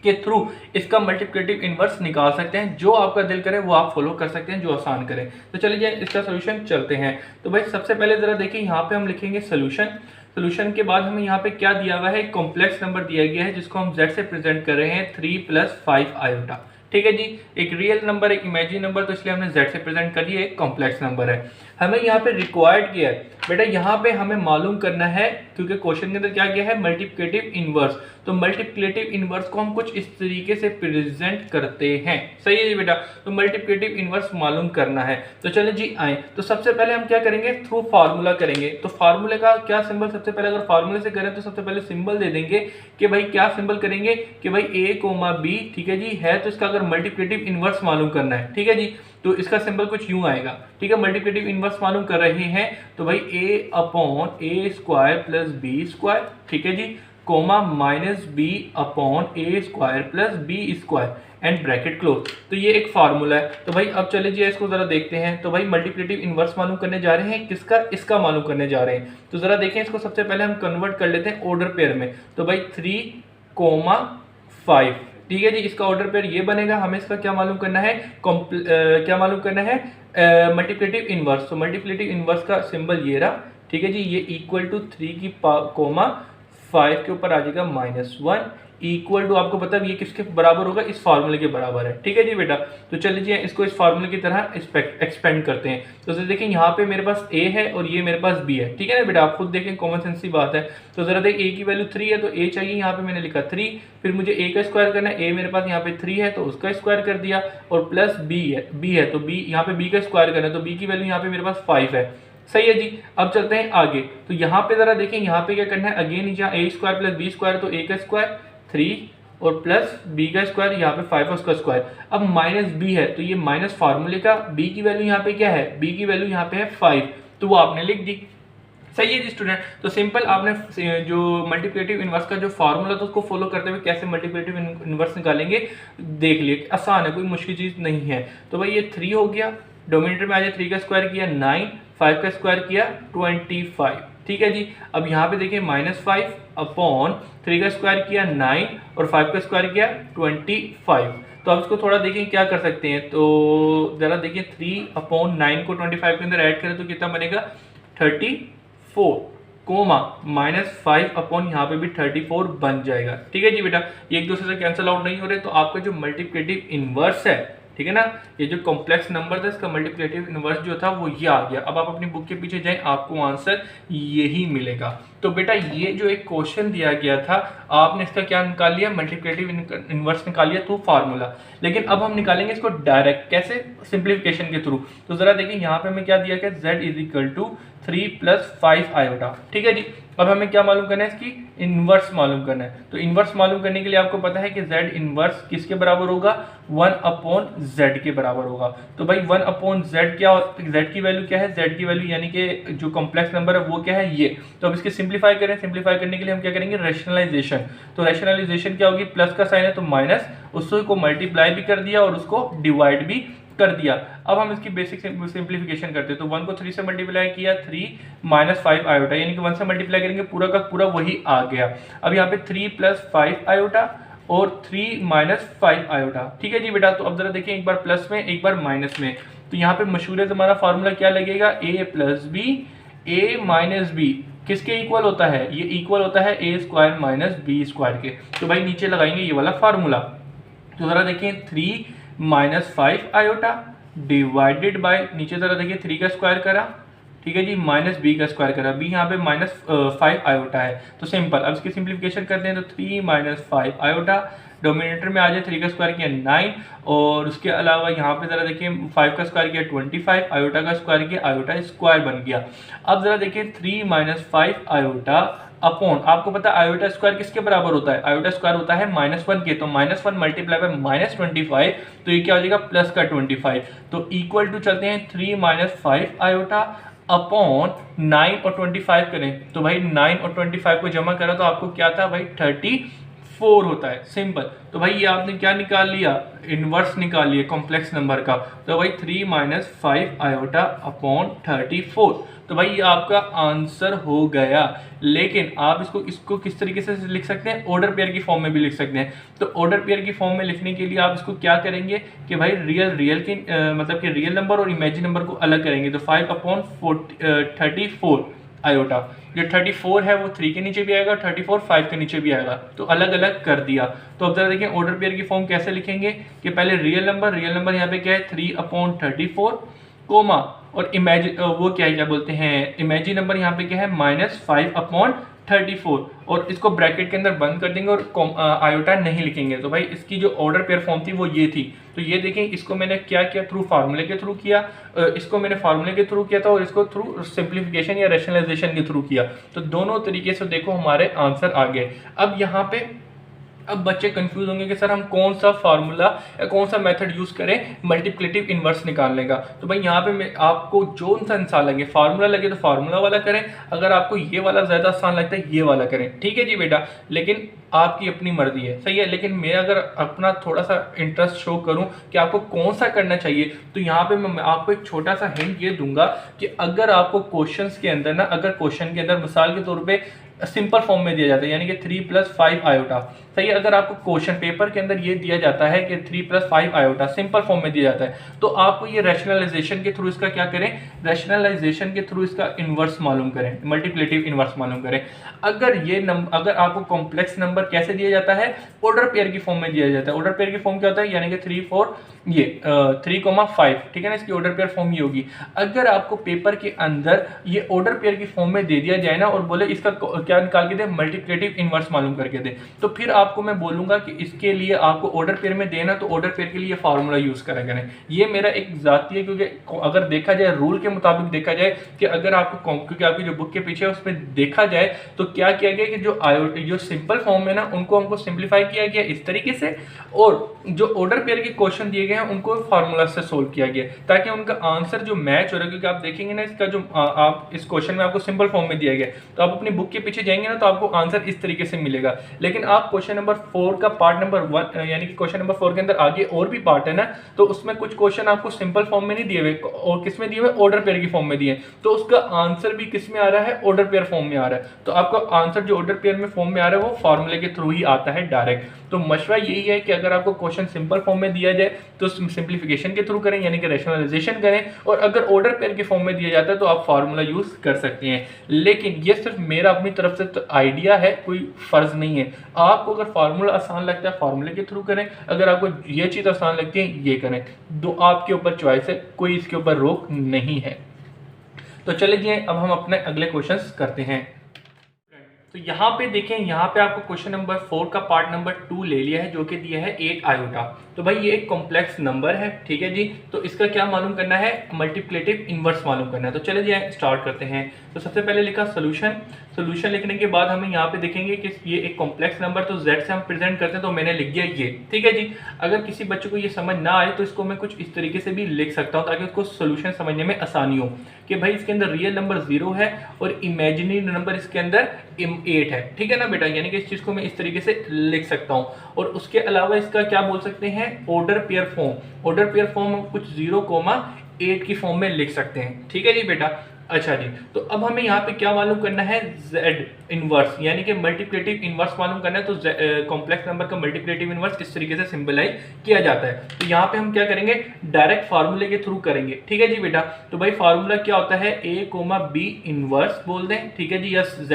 के थ्रू इसका मल्टीप्लिकेटिव इनवर्स निकाल सकते हैं। जो आपका दिल करे वो आप फॉलो कर सकते हैं, जो आसान करें। तो चलिए इसका सोल्यूशन चलते हैं। तो भाई सबसे पहले जरा देखिए, यहाँ पे हम लिखेंगे सोल्यूशन। सोल्यूशन के बाद हमें यहाँ पे क्या दिया हुआ है, कॉम्प्लेक्स नंबर दिया गया है जिसको हम z से प्रेजेंट कर रहे हैं 3 + 5 आयोटा। ठीक है जी, एक रियल नंबर एक इमेजिनरी नंबर, तो इसलिए हमने z से प्रेजेंट कर लिया, एक कॉम्प्लेक्स नंबर है। हमें यहाँ पे रिक्वायर्ड किया है बेटा, यहाँ पे हमें मालूम करना है, क्योंकि क्वेश्चन के अंदर क्या किया है, मल्टीप्लिकेटिव इनवर्स। तो मल्टीप्लिकेटिव इनवर्स को हम कुछ इस तरीके से प्रेजेंट करते हैं, सही है जी बेटा। तो मल्टीप्लिकेटिव इनवर्स मालूम करना है। तो चलिए जी आए, तो सबसे पहले हम क्या करेंगे, थ्रू फार्मूला करेंगे। तो फार्मूले का क्या सिंबल, सबसे पहले अगर फार्मूले से करें तो सबसे पहले सिंबल दे देंगे कि भाई क्या सिंबल करेंगे कि भाई a, b, ठीक है जी है। तो इसका अगर अगर मल्टीप्लिकेटिव इनवर्स मालूम करना है, ठीक है जी, तो इसका सिंबल कुछ यूं आएगा, ठीक है। मल्टीप्लिकेटिव इनवर्स मालूम कर रहे हैं तो भाई a upon a square plus b square, ठीक है जी, comma minus b upon a square plus b square and bracket close. तो ये एक फार्मूला है। तो भाई अब चले जी इसको जरा देखते हैं। तो भाई मल्टीप्लिकेटिव इनवर्स मालूम करने जा रहे हैं किसका, इसका मालूम करने जा रहे हैं। तो जरा देखें इसको, सबसे पहले हम कन्वर्ट कर लेते हैं ऑर्डर पेयर में। तो भाई 3,5, ठीक है जी, इसका ऑर्डर पेयर ये बनेगा। हमें इसका क्या मालूम करना है, क्या मालूम करना है, मल्टीप्लिकेटिव इनवर्स। तो मल्टीप्लिकेटिव इनवर्स का सिंबल ये रहा, ठीक है जी, ये इक्वल टू 3 की कोमा 5 के ऊपर आ जाएगा -1 इक्वल टू, आपको पता है ये किसके बराबर होगा, इस फार्मूले के बराबर है, ठीक है जी बेटा। तो चलिए इसको इस फार्मूले की तरह एक्सपेंड करते हैं। तो देखिए यहाँ पे मेरे पास a है और ये मेरे पास b है, ठीक है ना बेटा, आप खुद देखें, कॉमन सेंस की बात है। तो जरा देख a की वैल्यू 3 है तो a चाहिए, यहाँ पे मैंने लिखा 3, फिर मुझे a का स्क्वायर करना है, a मेरे पास यहाँ पे 3 है तो उसका स्क्वायर कर दिया, और प्लस b है तो b यहाँ पे b का स्क्वायर करना है, तो b की वैल्यू यहाँ पे मेरे पास 5 है। सही है जी। अब चलते हैं आगे। तो यहाँ पे जरा देखें, यहाँ पे क्या करना है, अगेन जहाँ a square plus b square, तो a का स्क्वायर 3 और प्लस b का स्क्वायर, यहाँ पे 5 उसका स्क्वायर। अब माइनस b है तो ये माइनस फार्मूले का b की वैल्यू यहाँ पे क्या है, b की वैल्यू यहाँ पे है 5, तो वो आपने लिख दी। सही है जी स्टूडेंट। तो सिंपल आपने जो मल्टीप्लिकेटिव इनवर्स का जो फार्मूला था उसको फॉलो करते हुए कैसे मल्टीप्लिकेटिव इनवर्स निकालेंगे देख लिए, आसान है, कोई मुश्किल चीज़ नहीं है। तो भाई ये 3 हो गया, डोमिनेटर में आ जाए, 3 का स्क्वायर किया 9, 5 का स्क्वायर किया 25, ठीक है जी। अब यहाँ पे देखिए -5 अपॉन 3 का स्क्वायर किया 9 और 5 का स्क्वायर किया 25। तो अब इसको थोड़ा देखें क्या कर सकते हैं। तो जरा देखिए 3 अपॉन 9 को 25 के अंदर ऐड करें तो कितना बनेगा 34, कोमा -5 अपॉन यहाँ पे भी 34 बन जाएगा, ठीक है जी बेटा। ये एक दूसरे से कैंसिल आउट नहीं हो रहे, तो आपका जो मल्टीप्लिकेटिव इनवर्स है, ठीक है ना, ये जो कॉम्प्लेक्स नंबर था इसका मल्टीप्लिकेटिव इनवर्स जो था वो ये आ गया। अब आप अपनी बुक के पीछे जाएं, आपको आंसर यही मिलेगा। तो बेटा ये जो एक क्वेश्चन दिया गया था, आपने इसका क्या निकाल लिया, मल्टीप्लिकेटिव इनवर्स निकाल लिया थ्रू फार्मूला। लेकिन अब हम निकालेंगे इसको डायरेक्ट, कैसे, सिंप्लीफिकेशन के थ्रू। तो जरा देखिए यहाँ पे हमें क्या दिया गया, z is equal to 3 + 5 iota, ठीक है जी। अब हमें क्या मालूम करना है, इसकी इनवर्स मालूम करना है। तो इनवर्स मालूम करने के लिए आपको पता है कि z इनवर्स किसके बराबर होगा, 1/z के बराबर होगा। तो भाई 1/z क्या, z की वैल्यू क्या है, z की वैल्यू यानी कि जो कॉम्प्लेक्स नंबर है वो क्या है, ये। तो अब इसके सिंप्लीफाई करें, सिंप्लीफाई करने के लिए हम क्या करेंगे, रैशनलाइजेशन। तो रैशनलाइजेशन क्या होगी, प्लस का साइन है तो माइनस, उसको मल्टीप्लाई भी कर दिया और उसको डिवाइड भी कर दिया। अब हम इसकी बेसिक सिंप्लीफिकेशन करते हैं। तो 1 को 3 से मल्टीप्लाई किया, 3 - 5 आयोटा, यानी कि 1 से मल्टीप्लाई करेंगे पूरा का पूरा वही आ गया। अब यहाँ पे 3 + 5 आयोटा और 3 - 5 आयोटा, ठीक है जी बेटा। तो अब जरा देखिए, एक बार प्लस में एक बार माइनस में। तो यहाँ पे मशहूर हमारा फार्मूला क्या लगेगा, a + b a - b किसके इक्वल होता है, ये इक्वल होता है a² - b² के। तो भाई नीचे लगाएंगे ये वाला फार्मूला। तो जरा देखिए 3 - 5 आयोटा डिवाइडेड बाय, नीचे जरा देखिए 3 का स्क्वायर करा, ठीक है जी, -b का स्क्वायर करा, b यहाँ पे -5 आयोटा है। तो सिंपल, अब इसकी सिंप्लीफिकेशन करते हैं। तो 3 - 5 आयोटा, डोमिनेटर में आ जाए, 3 का स्क्वायर किया 9 और उसके अलावा यहाँ पे जरा देखिए 5 का स्क्वायर किया 25, आयोटा का स्क्वायर किया, आयोटा स्क्वायर बन गया। अब जरा देखिए 3 - 5 आयोटा अपॉन, आपको पता है आयोटा स्क्वायर किसके बराबर होता है, आयोटा स्क्वायर होता है -1 के। तो -1 मल्टीप्लाई बाय -25, तो ये क्या हो जाएगा, प्लस का 25। तो इक्वल टू चलते हैं 3 - 5 आयोटा अपॉन 9 और 25 करें। तो भाई 9 और 25 को जमा करा तो आपको क्या था भाई, 34 होता है। सिंपल। तो भाई ये आपने क्या निकाल लिया, इनवर्स निकाल लिया कॉम्प्लेक्स नंबर का। तो भाई 3 - 5 आयोटा अपॉन 34। तो भाई ये आपका आंसर हो गया। लेकिन आप इसको किस तरीके से लिख सकते हैं, ऑर्डर पेयर की फॉर्म में भी लिख सकते हैं। तो ऑर्डर पेयर की फॉर्म में लिखने के लिए आप इसको क्या करेंगे कि भाई रियल की मतलब कि रियल नंबर और इमेजिन नंबर को अलग करेंगे। तो 5/34 आयोटा, जो 34 है वो 3 के नीचे भी आएगा, 34 5 के नीचे भी आएगा। तो अलग अलग कर दिया। तो अब जरा देखिए ऑर्डर पेयर की फॉर्म कैसे लिखेंगे कि पहले रियल नंबर यहाँ पे क्या है 3/34 कोमा, और इमेजिन वो क्या बोलते हैं, इमेजिन नंबर यहाँ पे क्या है -5/34, और इसको ब्रैकेट के अंदर बंद कर देंगे और आयोटा नहीं लिखेंगे। तो भाई इसकी जो ऑर्डर पेयर फॉर्म थी वो ये थी। तो ये देखें, इसको मैंने क्या किया, थ्रू फार्मूले के थ्रू किया, इसको मैंने फार्मूले के थ्रू किया था और इसको थ्रू सिंप्लीफिकेशन या रैशनलाइजेशन के थ्रू किया। तो दोनों तरीके से देखो हमारे आंसर आ गए। अब यहाँ पे अब बच्चे कंफ्यूज होंगे कि सर हम कौन सा फार्मूला या कौन सा मेथड यूज़ करें मल्टीप्लिकेटिव इन्वर्स निकालने का। तो भाई यहाँ पे मैं आपको जो सा आसान लगे, फार्मूला लगे तो फार्मूला वाला करें, अगर आपको ये वाला ज़्यादा आसान लगता है ये वाला करें, ठीक है जी बेटा। लेकिन आपकी अपनी मर्जी है, सही है। लेकिन मैं अगर अपना थोड़ा सा इंटरेस्ट शो करूं कि आपको कौन सा करना चाहिए, तो यहाँ पे मैं आपको एक छोटा सा हिंट ये दूंगा कि अगर आपको क्वेश्चंस के अंदर ना, अगर क्वेश्चन के अंदर मिसाल के तौर पे सिंपल फॉर्म में दिया जाता है, यानी कि 3 + 5 आयोटा, सही है। अगर आपको क्वेश्चन पेपर के अंदर ये दिया जाता है कि 3 + 5 आयोटा सिंपल फॉर्म में दिया जाता है, तो आपको ये रैशनलाइजेशन के थ्रू इसका क्या करें, रैशनलाइजेशन के थ्रू इसका इन्वर्स मालूम करें, मल्टीप्लिकेटिव इन्वर्स मालूम करें। अगर आपको कॉम्प्लेक्स नंबर कैसे दिया जाता है, ऑर्डर पेयर की फॉर्म में दिया जाता है। ऑर्डर पेयर की फॉर्म क्या होता है, यानी कि 3, 4 ये 3,5, ठीक है ना, इसकी ऑर्डर पेयर फॉर्म ये होगी। अगर आपको पेपर के अंदर ये ऑर्डर पेयर की फॉर्म में दे दिया जाए ना और बोले इसका क्या निकाल के दे, मल्टीप्लिकेटिव इन्वर्स मालूम करके दे, तो फिर आपको मैं बोलूंगा कि इसके लिए आपको ऑर्डर पेयर में देना, तो ऑर्डर पेयर के लिए फार्मूला यूज करा करें। ये मेरा एक जाती है, क्योंकि अगर देखा जाए रूल के मुताबिक देखा जाए कि अगर आपको, क्योंकि आपकी जो बुक के पीछे है उसमें देखा जाए तो क्या किया गया कि जो सिंपल फॉर्म है ना उनको हमको सिंप्लीफाई किया गया इस तरीके से, और जो ऑर्डर पेयर के क्वेश्चन दिए गए हैं उनको फार्मूला से सोल्व किया गया, ताकि उनका आंसर जो मैच हो रहा है। क्योंकि आप देखेंगे ना इसका जो आप इस क्वेश्चन में आपको सिंपल फॉर्म में दिया गया, तो आप अपनी बुक के पीछे जाएंगे ना तो आपको आंसर इस तरीके से मिलेगा। लेकिन आप क्वेश्चन नंबर 4 का पार्ट नंबर 1, यानी कि क्वेश्चन नंबर 4 के अंदर आगे और भी पार्ट है ना, तो उसमें कुछ क्वेश्चन आपको सिंपल फॉर्म में नहीं दिए हुए, और किस में दिए हुए, ऑर्डर पेयर की फॉर्म में दिए, तो उसका आंसर भी किस में आ रहा है, ऑर्डर पेयर फॉर्म में आ रहा है। तो आपका आंसर जो ऑर्डर पेयर में फॉर्म में आ रहा है वो फार्मूले के थ्रू ही आता है डायरेक्ट। तो मशवरा यही है कि अगर आपको क्वेश्चन सिंपल फॉर्म में दिया जाए तो सिंप्लीफिकेशन के थ्रू करें, यानी कि रैशनलाइजेशन करें, और अगर ऑर्डर पेयर की फॉर्म में दिया जाता है तो आप फार्मूला यूज कर सकते हैं। लेकिन ये सिर्फ मेरा अपनी तरफ से तो आइडिया है, कोई फर्ज नहीं है। आपको अगर फार्मूला आसान लगता है फार्मूले के थ्रू करें, अगर आपको ये चीज आसान लगती है ये करें, दो आपके ऊपर चॉइस है, कोई इसके ऊपर रोक नहीं है। तो चलिए अब हम अपने अगले क्वेश्चंस करते हैं। तो यहाँ पे देखें, यहाँ पे आपको क्वेश्चन नंबर 4 का पार्ट नंबर 2 ले लिया है, जो कि दिया है 8 आयोटा। तो भाई ये एक कॉम्प्लेक्स नंबर है, ठीक है जी। तो इसका क्या मालूम करना है, मल्टीप्लिकेटिव इन्वर्स मालूम करना है। तो चलिए जी स्टार्ट करते हैं। तो सबसे पहले लिखा सोल्यूशन। सोल्यूशन लिखने के बाद हमें यहाँ पे देखेंगे कि ये एक कॉम्प्लेक्स नंबर, तो z से हम प्रेजेंट करते हैं, तो मैंने लिख दिया ये, ठीक है जी। अगर किसी बच्चे को ये समझ ना आए तो इसको मैं कुछ इस तरीके से भी लिख सकता हूँ, ताकि उसको सोल्यूशन समझने में आसानी हो, कि भाई इसके अंदर रियल नंबर 0 है और इमेजिनरी नंबर इसके अंदर 8 है, ठीक है ना बेटा। यानी कि इस चीज को मैं इस तरीके से लिख सकता हूँ। और उसके अलावा इसका क्या बोल सकते हैं, order pair form. Order pair form हम कुछ 0,8 की फॉर्म में लिख सकते हैं, ठीक है जी बेटा। अच्छा जी, तो अब हमें यहाँ पे क्या मालूम करना है, z इनवर्स, यानी कि मल्टीप्लिकेटिव इनवर्स मालूम करना है। तो कॉम्प्लेक्स नंबर का मल्टीप्लिकेटिव इनवर्स इस तरीके से सिंबलाइज किया जाता है। तो यहाँ पे हम क्या करेंगे, डायरेक्ट फार्मूले के थ्रू करेंगे, ठीक है जी बेटा। तो भाई फार्मूला क्या होता है, a, b इनवर्स बोल दें, ठीक है जी, या z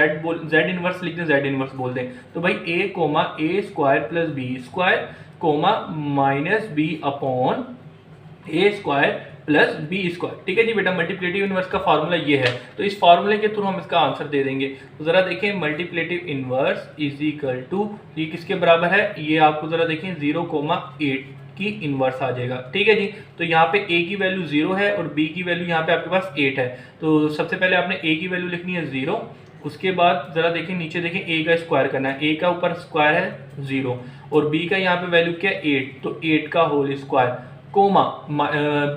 इनवर्स लिख दें, z इनवर्स बोल दें। तो भाई a, a² + b², -b upon a² + b², ठीक है जी बेटा। मल्टीप्लिकेटिव इनवर्स का फार्मूला ये है, तो इस फार्मूले के थ्रू हम इसका आंसर दे देंगे। तो जरा देखें, multiplicative inverse is equal to, ये किसके बराबर है, ये आपको जरा देखें 0,8 की इनवर्स आ जाएगा, ठीक है जी। तो यहाँ पे a की वैल्यू 0 है और b की वैल्यू यहाँ पे आपके पास 8 है। तो सबसे पहले आपने a की वैल्यू लिखनी है 0, उसके बाद जरा देखें नीचे देखें, a का स्क्वायर करना है, a का ऊपर स्क्वायर है 0 और b का यहाँ पे वैल्यू क्या है 8, तो 8 का होल स्क्वायर, कोमा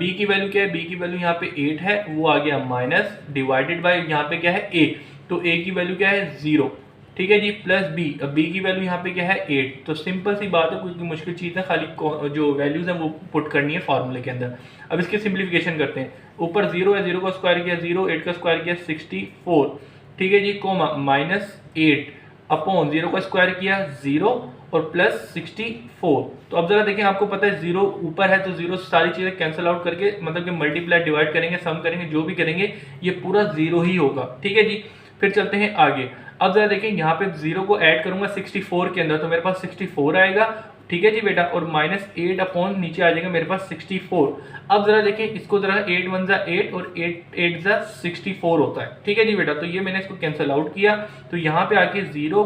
b की वैल्यू क्या है, b की वैल्यू यहाँ पे 8 है, वो आ गया माइनस, डिवाइडेड बाय यहाँ पे क्या है a, तो a की वैल्यू क्या है 0, ठीक है जी, प्लस b, अब b की वैल्यू यहाँ पे क्या है 8। तो सिंपल सी बात है, कोई मुश्किल चीज़ है, खाली जो वैल्यूज हैं वो पुट करनी है फार्मूले के अंदर। अब इसकी सिंप्लीफिकेशन करते हैं, ऊपर 0 है, 0 का स्क्वायर किया 0, 8 का स्क्वायर किया 64, ठीक है जी, कोमा -8 अपॉन 0 का स्क्वायर किया 0 और प्लस 64। तो अब जरा देखें, आपको पता है 0 ऊपर है तो 0 से सारी चीजें कैंसिल आउट करके, मतलब कि मल्टीप्लाई डिवाइड करेंगे, सम करेंगे, जो भी करेंगे ये पूरा 0 ही होगा, ठीक है जी। फिर चलते हैं आगे। अब जरा देखें, यहाँ पे 0 को ऐड करूंगा 64 के अंदर, तो मेरे पास 64 आएगा, ठीक है जी बेटा, और -8 अपॉन नीचे आ जाएगा मेरे पास 64। अब जरा देखें इसको, जरा 8 × 1 = 8 और 8 8 = 64 होता है, ठीक है जी बेटा। तो ये मैंने इसको कैंसिल आउट किया, तो यहाँ पे आके 0,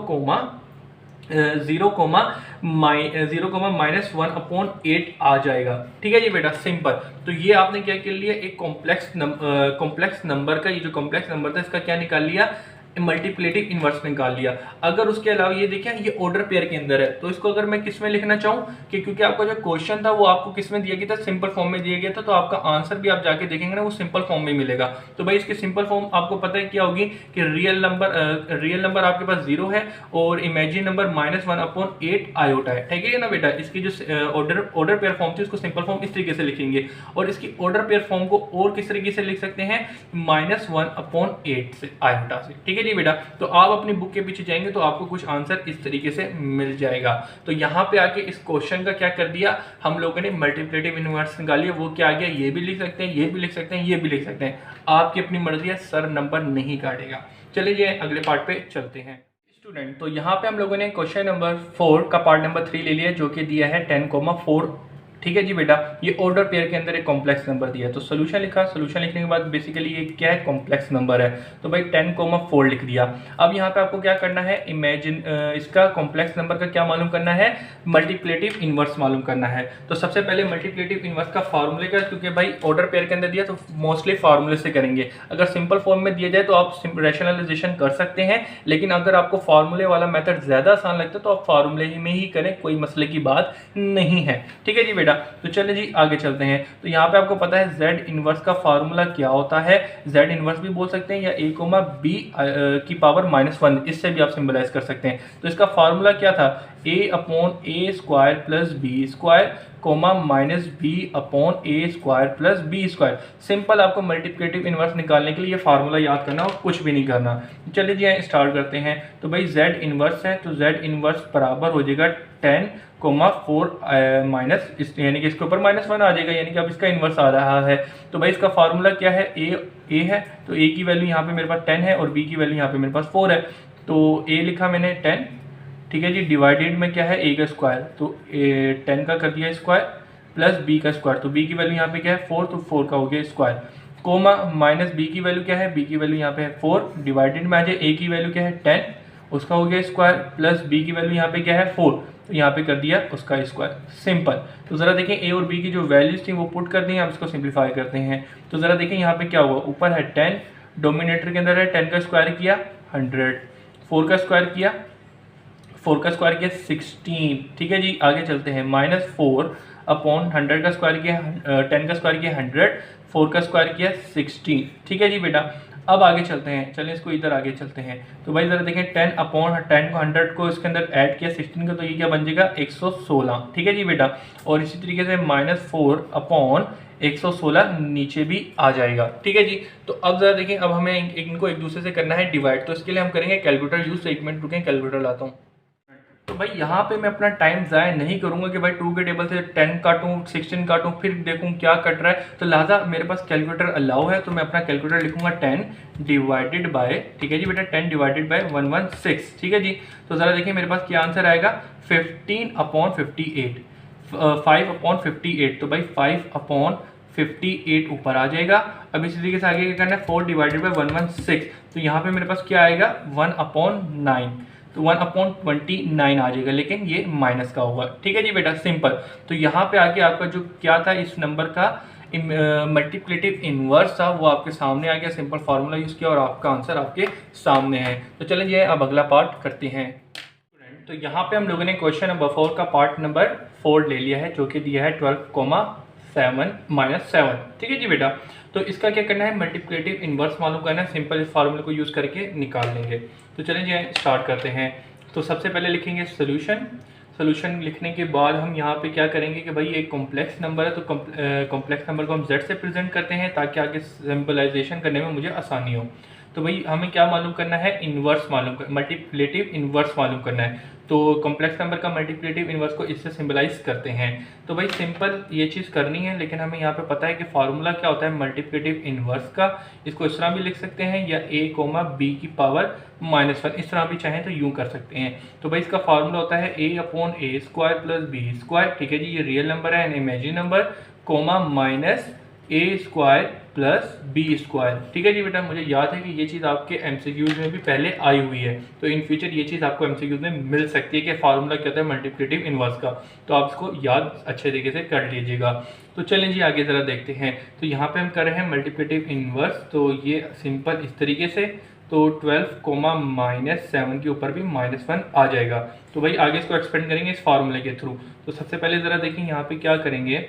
-1/8 आ जाएगा, ठीक है जी बेटा, सिंपल। तो ये आपने क्या कर लिया, एक कॉम्प्लेक्स नंबर का, ये जो कॉम्प्लेक्स नंबर था इसका क्या निकाल लिया, मल्टीप्लिकेटिव इन्वर्स निकाल लिया। अगर उसके अलावा ये देखें ये ऑर्डर पेयर के अंदर है, तो इसको अगर मैं किस में लिखना चाहूँ कि क्योंकि आपका जो क्वेश्चन था वो आपको किस में दिया गया था, सिंपल फॉर्म में दिया गया था, तो आपका आंसर भी आप जाके देखेंगे ना वो सिंपल फॉर्म में मिलेगा। तो भाई इसकी सिंपल फॉर्म आपको पता है क्या होगी कि रियल नंबर आपके पास 0 है और इमेजिन नंबर -1/8 आयोटा है, ठीक है ना बेटा। इसकी जो ऑर्डर पेयर फॉर्म थी उसको सिंपल फॉर्म इस तरीके से लिखेंगे, और इसकी ऑर्डर पेयर फॉर्म को और किस तरीके से लिख सकते हैं, -1/8 से आयोटा से, ठीक है जी बेटा। तो आप अपनी बुक के पीछे जाएंगे तो आपको कुछ आंसर इस तरीके से मिल जाएगा। तो यहाँ पे आके इस क्वेश्चन का क्या कर दिया हम लोगों ने, मल्टीप्लिकेटिव इन्वर्स निकाली है। वो क्या आ गया, ये भी लिख सकते हैं, ये भी लिख सकते हैं, ये भी लिख सकते हैं, आपकी अपनी मर्जी है, सर नंबर नहीं काटेगा। चलिए अगले पार्ट पे चलते हैं स्टूडेंट। तो यहाँ पे हम लोगों ने क्वेश्चन नंबर 4 का पार्ट नंबर 3 ले लिया, जो कि दिया है 10,4, ठीक है जी बेटा। ये ऑर्डर पेयर के अंदर एक कॉम्प्लेक्स नंबर दिया है, तो सोल्यूशन लिखा, सोल्यूशन लिखने के बाद बेसिकली ये क्या है, कॉम्प्लेक्स नंबर है, तो भाई 10,4 लिख दिया। अब यहाँ पे आपको क्या करना है, इमेजिन इसका कॉम्प्लेक्स नंबर का क्या मालूम करना है, मल्टीप्लिकेटिव इन्वर्स मालूम करना है। तो सबसे पहले मल्टीप्लिकेटिव इन्वर्स का फार्मूले का, क्योंकि भाई ऑर्डर पेयर के अंदर दिया तो मोस्टली फार्मूले से करेंगे। अगर सिंपल फॉर्म में दिया जाए तो आप रैशनलाइजेशन कर सकते हैं, लेकिन अगर आपको फार्मूले वाला मेथड ज़्यादा आसान लगता है तो आप फार्मूले में ही करें, कोई मसले की बात नहीं है, ठीक है जी बेटा। तो चलिए जी आगे चलते हैं। तो यहाँ पे आपको पता है Z इनवर्स का फार्मूला क्या होता है, Z इनवर्स भी बोल सकते हैं या a, b की पावर -1, इससे भी आप सिंबलाइज कर सकते हैं। तो इसका फार्मूला क्या था, a/a² plus b square comma -b/a² plus b square. Simple आपको मल्टीप्लिकेटिव इन्वर्स निकालने के लिए ये फार्मूला याद करना और कुछ भी नहीं करना। चलिए जी स्टार्ट करते हैं। तो भाई Z इन्वर्स है, तो Z इन्वर्स बराबर हो जाएगा 10,4 माइनस यानी कि इसके ऊपर -1 आ जाएगा, यानी कि अब इसका इन्वर्स आ रहा है। तो भाई इसका फार्मूला क्या है, a है, तो a की वैल्यू यहाँ पे मेरे पास 10 है और b की वैल्यू यहाँ पे मेरे पास 4 है। तो a लिखा मैंने 10, ठीक है जी, डिवाइडेड में क्या है a का स्क्वायर, तो 10 का कर दिया स्क्वायर प्लस b का स्क्वायर, तो b की वैल्यू यहाँ पे क्या है 4, तो 4 का हो गया स्क्वायर, कोमा माइनस b की वैल्यू क्या है, b की वैल्यू यहाँ पे है 4, डिवाइडेड में आ जाए a की वैल्यू क्या है 10, उसका हो गया स्क्वायर प्लस b की वैल्यू यहाँ पे क्या है 4, तो यहाँ पे कर दिया उसका स्क्वायर, सिंपल। तो ज़रा देखें a और b की जो वैल्यूज थी वो पुट कर दी, अब इसको सिंप्लीफाई करते हैं। तो ज़रा देखें यहाँ पे क्या हुआ, ऊपर है 10, डोमिनेटर के अंदर है 10 का स्क्वायर किया 100, 4 का स्क्वायर किया 16, ठीक है जी। आगे चलते हैं, -4/100 का स्क्वायर किया 10 का स्क्वायर किया 100, 4 का स्क्वायर किया 16, ठीक है जी बेटा। अब आगे चलते हैं, चलें इसको इधर आगे चलते हैं। तो भाई ज़रा देखें 10/10 को 100 को इसके अंदर ऐड किया 16 का, तो ये क्या बन जाएगा 116, ठीक है जी बेटा। और इसी तरीके से -4/116 नीचे भी आ जाएगा, ठीक है जी। तो अब ज़रा देखें, अब हमें इनको एक दूसरे से करना है डिवाइड, तो इसके लिए हम करेंगे कैलकुलेटर यूज़। 1 मिनट रुकें, कैलकुलेटर लाता हूँ। तो भाई यहाँ पे मैं अपना टाइम ज़ाया नहीं करूँगा कि भाई 2 के टेबल से 10 काटूँ 16 काटूँ फिर देखूँ क्या कट रहा है, तो लिहाजा मेरे पास कैलकुलेटर अलाउ है, तो मैं अपना कैलकुलेटर लिखूँगा 10 डिवाइडेड बाय, ठीक है जी बेटा, 10 डिवाइडेड बाय 116, ठीक है जी। तो ज़रा देखिए मेरे पास क्या आंसर आएगा, 15/58, 5/58, तो भाई 5/58 ऊपर आ जाएगा। अब इसी तरीके से आगे क्या करना है, 4 डिवाइडेड बाय 116, तो यहाँ पे मेरे पास क्या आएगा 1/9, तो 1/29 आ जाएगा, लेकिन ये माइनस का होगा, ठीक है जी बेटा, सिंपल। तो यहाँ पे आके आपका जो क्या था इस नंबर का मल्टीप्लिकेटिव इन्वर्स था वो आपके सामने आ गया, सिंपल फार्मूला यूज़ किया और आपका आंसर आपके सामने है। तो चलिए अब अगला पार्ट करते हैं। तो यहाँ पे हम लोगों ने क्वेश्चन नंबर 4 का पार्ट नंबर 4 ले लिया है, जो कि दिया है 12,7 ठीक है जी बेटा। तो इसका क्या करना है, मल्टीप्लिकेटिव इन्वर्स मालूम करना है, सिंपल इस फार्मूले को यूज़ करके निकाल लेंगे। तो चलें जी स्टार्ट करते हैं। तो सबसे पहले लिखेंगे सोल्यूशन। सोल्यूशन लिखने के बाद हम यहाँ पे क्या करेंगे कि भाई एक कॉम्प्लेक्स नंबर है, तो कॉम्प्लेक्स नंबर को हम z से प्रेजेंट करते हैं ताकि आगे सिंपलाइजेशन करने में मुझे आसानी हो। तो भाई हमें क्या मालूम करना है, इन्वर्स मालूम कर, मल्टीप्लिकेटिव इन्वर्स मालूम करना है। तो कॉम्प्लेक्स नंबर का मल्टीप्लिकेटिव इन्वर्स को इससे सिंबलाइज करते हैं। तो भाई सिंपल ये चीज़ करनी है, लेकिन हमें यहाँ पे पता है कि फार्मूला क्या होता है मल्टीप्लिकेटिव इन्वर्स का। इसको इस तरह भी लिख सकते हैं या a, b की पावर -1, इस तरह भी चाहें तो यूँ कर सकते हैं। तो भाई इसका फार्मूला होता है a/a² प्लस b², ठीक है जी, ये रियल नंबर है and imaginary number, comma -a² plus b², ठीक है जी बेटा। मुझे याद है कि ये चीज़ आपके MCQs में भी पहले आई हुई है, तो इन फ्यूचर ये चीज़ आपको MCQs में मिल सकती है कि फार्मूला क्या होता है मल्टीप्लिकेटिव इन्वर्स का। तो आप इसको याद अच्छे तरीके से कर लीजिएगा। तो चलें जी आगे ज़रा देखते हैं। तो यहाँ पे हम कर रहे हैं मल्टीप्लिकेटिव इन्वर्स, तो ये सिंपल इस तरीके से। तो 12 कोमा -7 के ऊपर भी -1 आ जाएगा। तो भाई आगे इसको एक्सपेंड करेंगे इस फार्मूले के थ्रू। तो सबसे पहले ज़रा देखें यहाँ पे क्या करेंगे,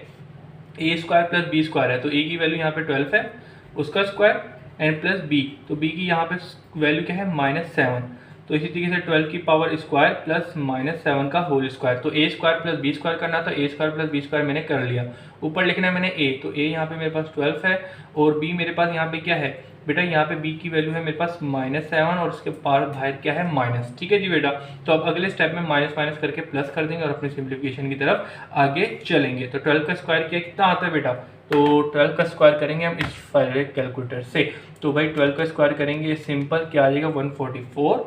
ए स्क्वायर प्लस बी स्क्वायर है, तो ए की वैल्यू यहाँ पे 12 है, उसका स्क्वायर एंड प्लस बी, तो बी की यहाँ पे वैल्यू क्या है -7, तो इसी तरीके से 12 की पावर स्क्वायर प्लस -7 का होल स्क्वायर। तो a square plus b square करना, तो a square plus b square मैंने कर लिया। ऊपर लिखना है मैंने ए, तो ए यहाँ पे मेरे पास 12 है और बी मेरे पास यहाँ पे क्या है बेटा, यहाँ पे b की वैल्यू है मेरे पास -7 और उसके पार बाहर क्या है माइनस। ठीक है जी बेटा, तो अब अगले स्टेप में माइनस माइनस करके प्लस कर देंगे और अपनी सिंप्लीफिकेशन की तरफ आगे चलेंगे। तो 12 का स्क्वायर कितना आता है बेटा, तो 12 का स्क्वायर करेंगे हम इस फाइल कैलकुलेटर से। तो भाई 12 का स्क्वायर करेंगे सिंपल क्या आ जाएगा 144।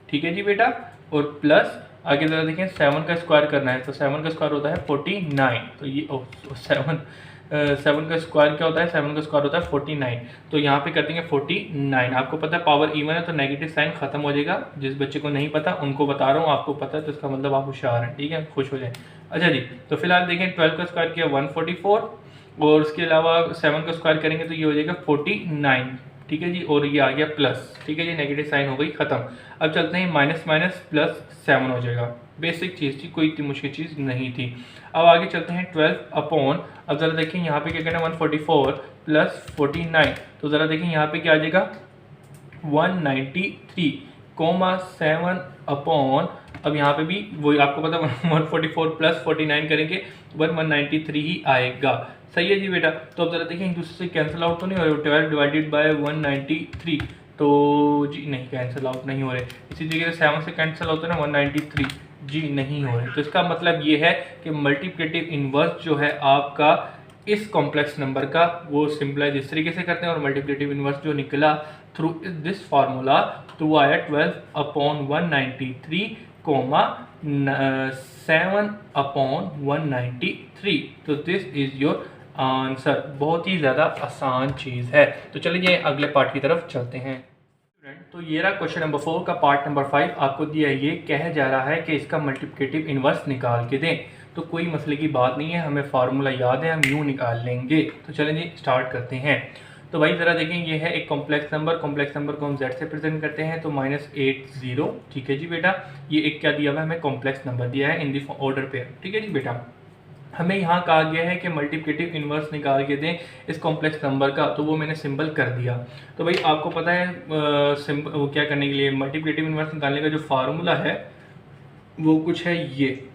ठीक है जी बेटा, और प्लस आगे ज़रा देखें 7 का स्क्वायर करना है, तो 7 का स्क्वायर होता है 49, तो ये 7 का स्क्वायर क्या होता है, 7 का स्क्वायर होता है 49, तो यहाँ पे कर देंगे 49। आपको पता है पावर इवन है तो नेगेटिव साइन खत्म हो जाएगा, जिस बच्चे को नहीं पता उनको बता रहा हूँ, आपको पता है तो इसका मतलब आप होशियार हैं। ठीक है, खुश हो जाए। अच्छा जी, तो फिलहाल देखें 12 का स्क्वायर किया 144 और उसके अलावा 7 का स्क्वायर करेंगे तो ये हो जाएगा 49। ठीक है जी, और ये आ गया प्लस। ठीक है जी, नेगेटिव साइन हो गई खत्म। अब चलते हैं माइनस माइनस प्लस 7 हो जाएगा, बेसिक चीज़ थी, कोई इतनी मुश्किल चीज़ नहीं थी। अब आगे चलते हैं 12 अपॉन, अब ज़रा देखें यहाँ पे क्या करना है 144 प्लस 49, तो ज़रा देखें यहाँ पे क्या आ जाएगा 193,7 अपॉन, अब यहाँ पे भी वही आपको पता 144 प्लस 49 करेंगे 193 ही आएगा। सही है जी बेटा, तो अब जरा देखें एक दूसरे से कैंसिल आउट तो नहीं हो रहे, 12 डिवाइडेड बाय 193, तो जी नहीं कैंसिल आउट नहीं हो रहे। इसी तरीके से 7 से कैंसिल होता है ना 193, जी नहीं हो रहे। तो इसका मतलब ये है कि मल्टीप्लिकेटिव इन्वर्स जो है आपका इस कॉम्प्लेक्स नंबर का वो सिंपलाइज इस तरीके से करते हैं, और मल्टीप्लिकेटिव इन्वर्स जो निकला थ्रू दिस फार्मूला तो वो आया 12 अपॉन 193 कोमा 7 अपॉन 193। तो दिस इज योर आंसर। बहुत ही ज़्यादा आसान चीज़ है। तो चलिए अगले पार्ट की तरफ चलते हैं। तो ये रहा क्वेश्चन नंबर 4 का पार्ट नंबर 5 आपको दिया है। ये कह जा रहा है कि इसका मल्टीप्लिकेटिव इन्वर्स निकाल के दें। तो कोई मसले की बात नहीं है, हमें फार्मूला याद है, हम यूँ निकाल लेंगे। तो चलें जी स्टार्ट करते हैं। तो भाई ज़रा देखें, ये है एक कॉम्प्लेक्स नंबर को हम z से प्रेजेंट करते हैं, तो -80। ठीक है जी बेटा, ये एक क्या दिया हुआ है हमें कॉम्प्लेक्स नंबर दिया है इन दी ऑर्डर पेयर। ठीक है जी बेटा, हमें यहाँ कहा गया है कि मल्टीप्लिकेटिव इन्वर्स निकाल के दें इस कॉम्प्लेक्स नंबर का, तो वो मैंने सिंबल कर दिया। तो भाई आपको पता है वो क्या करने के लिए मल्टीप्लिकेटिव इन्वर्स निकालने का जो फार्मूला है वो कुछ है ये।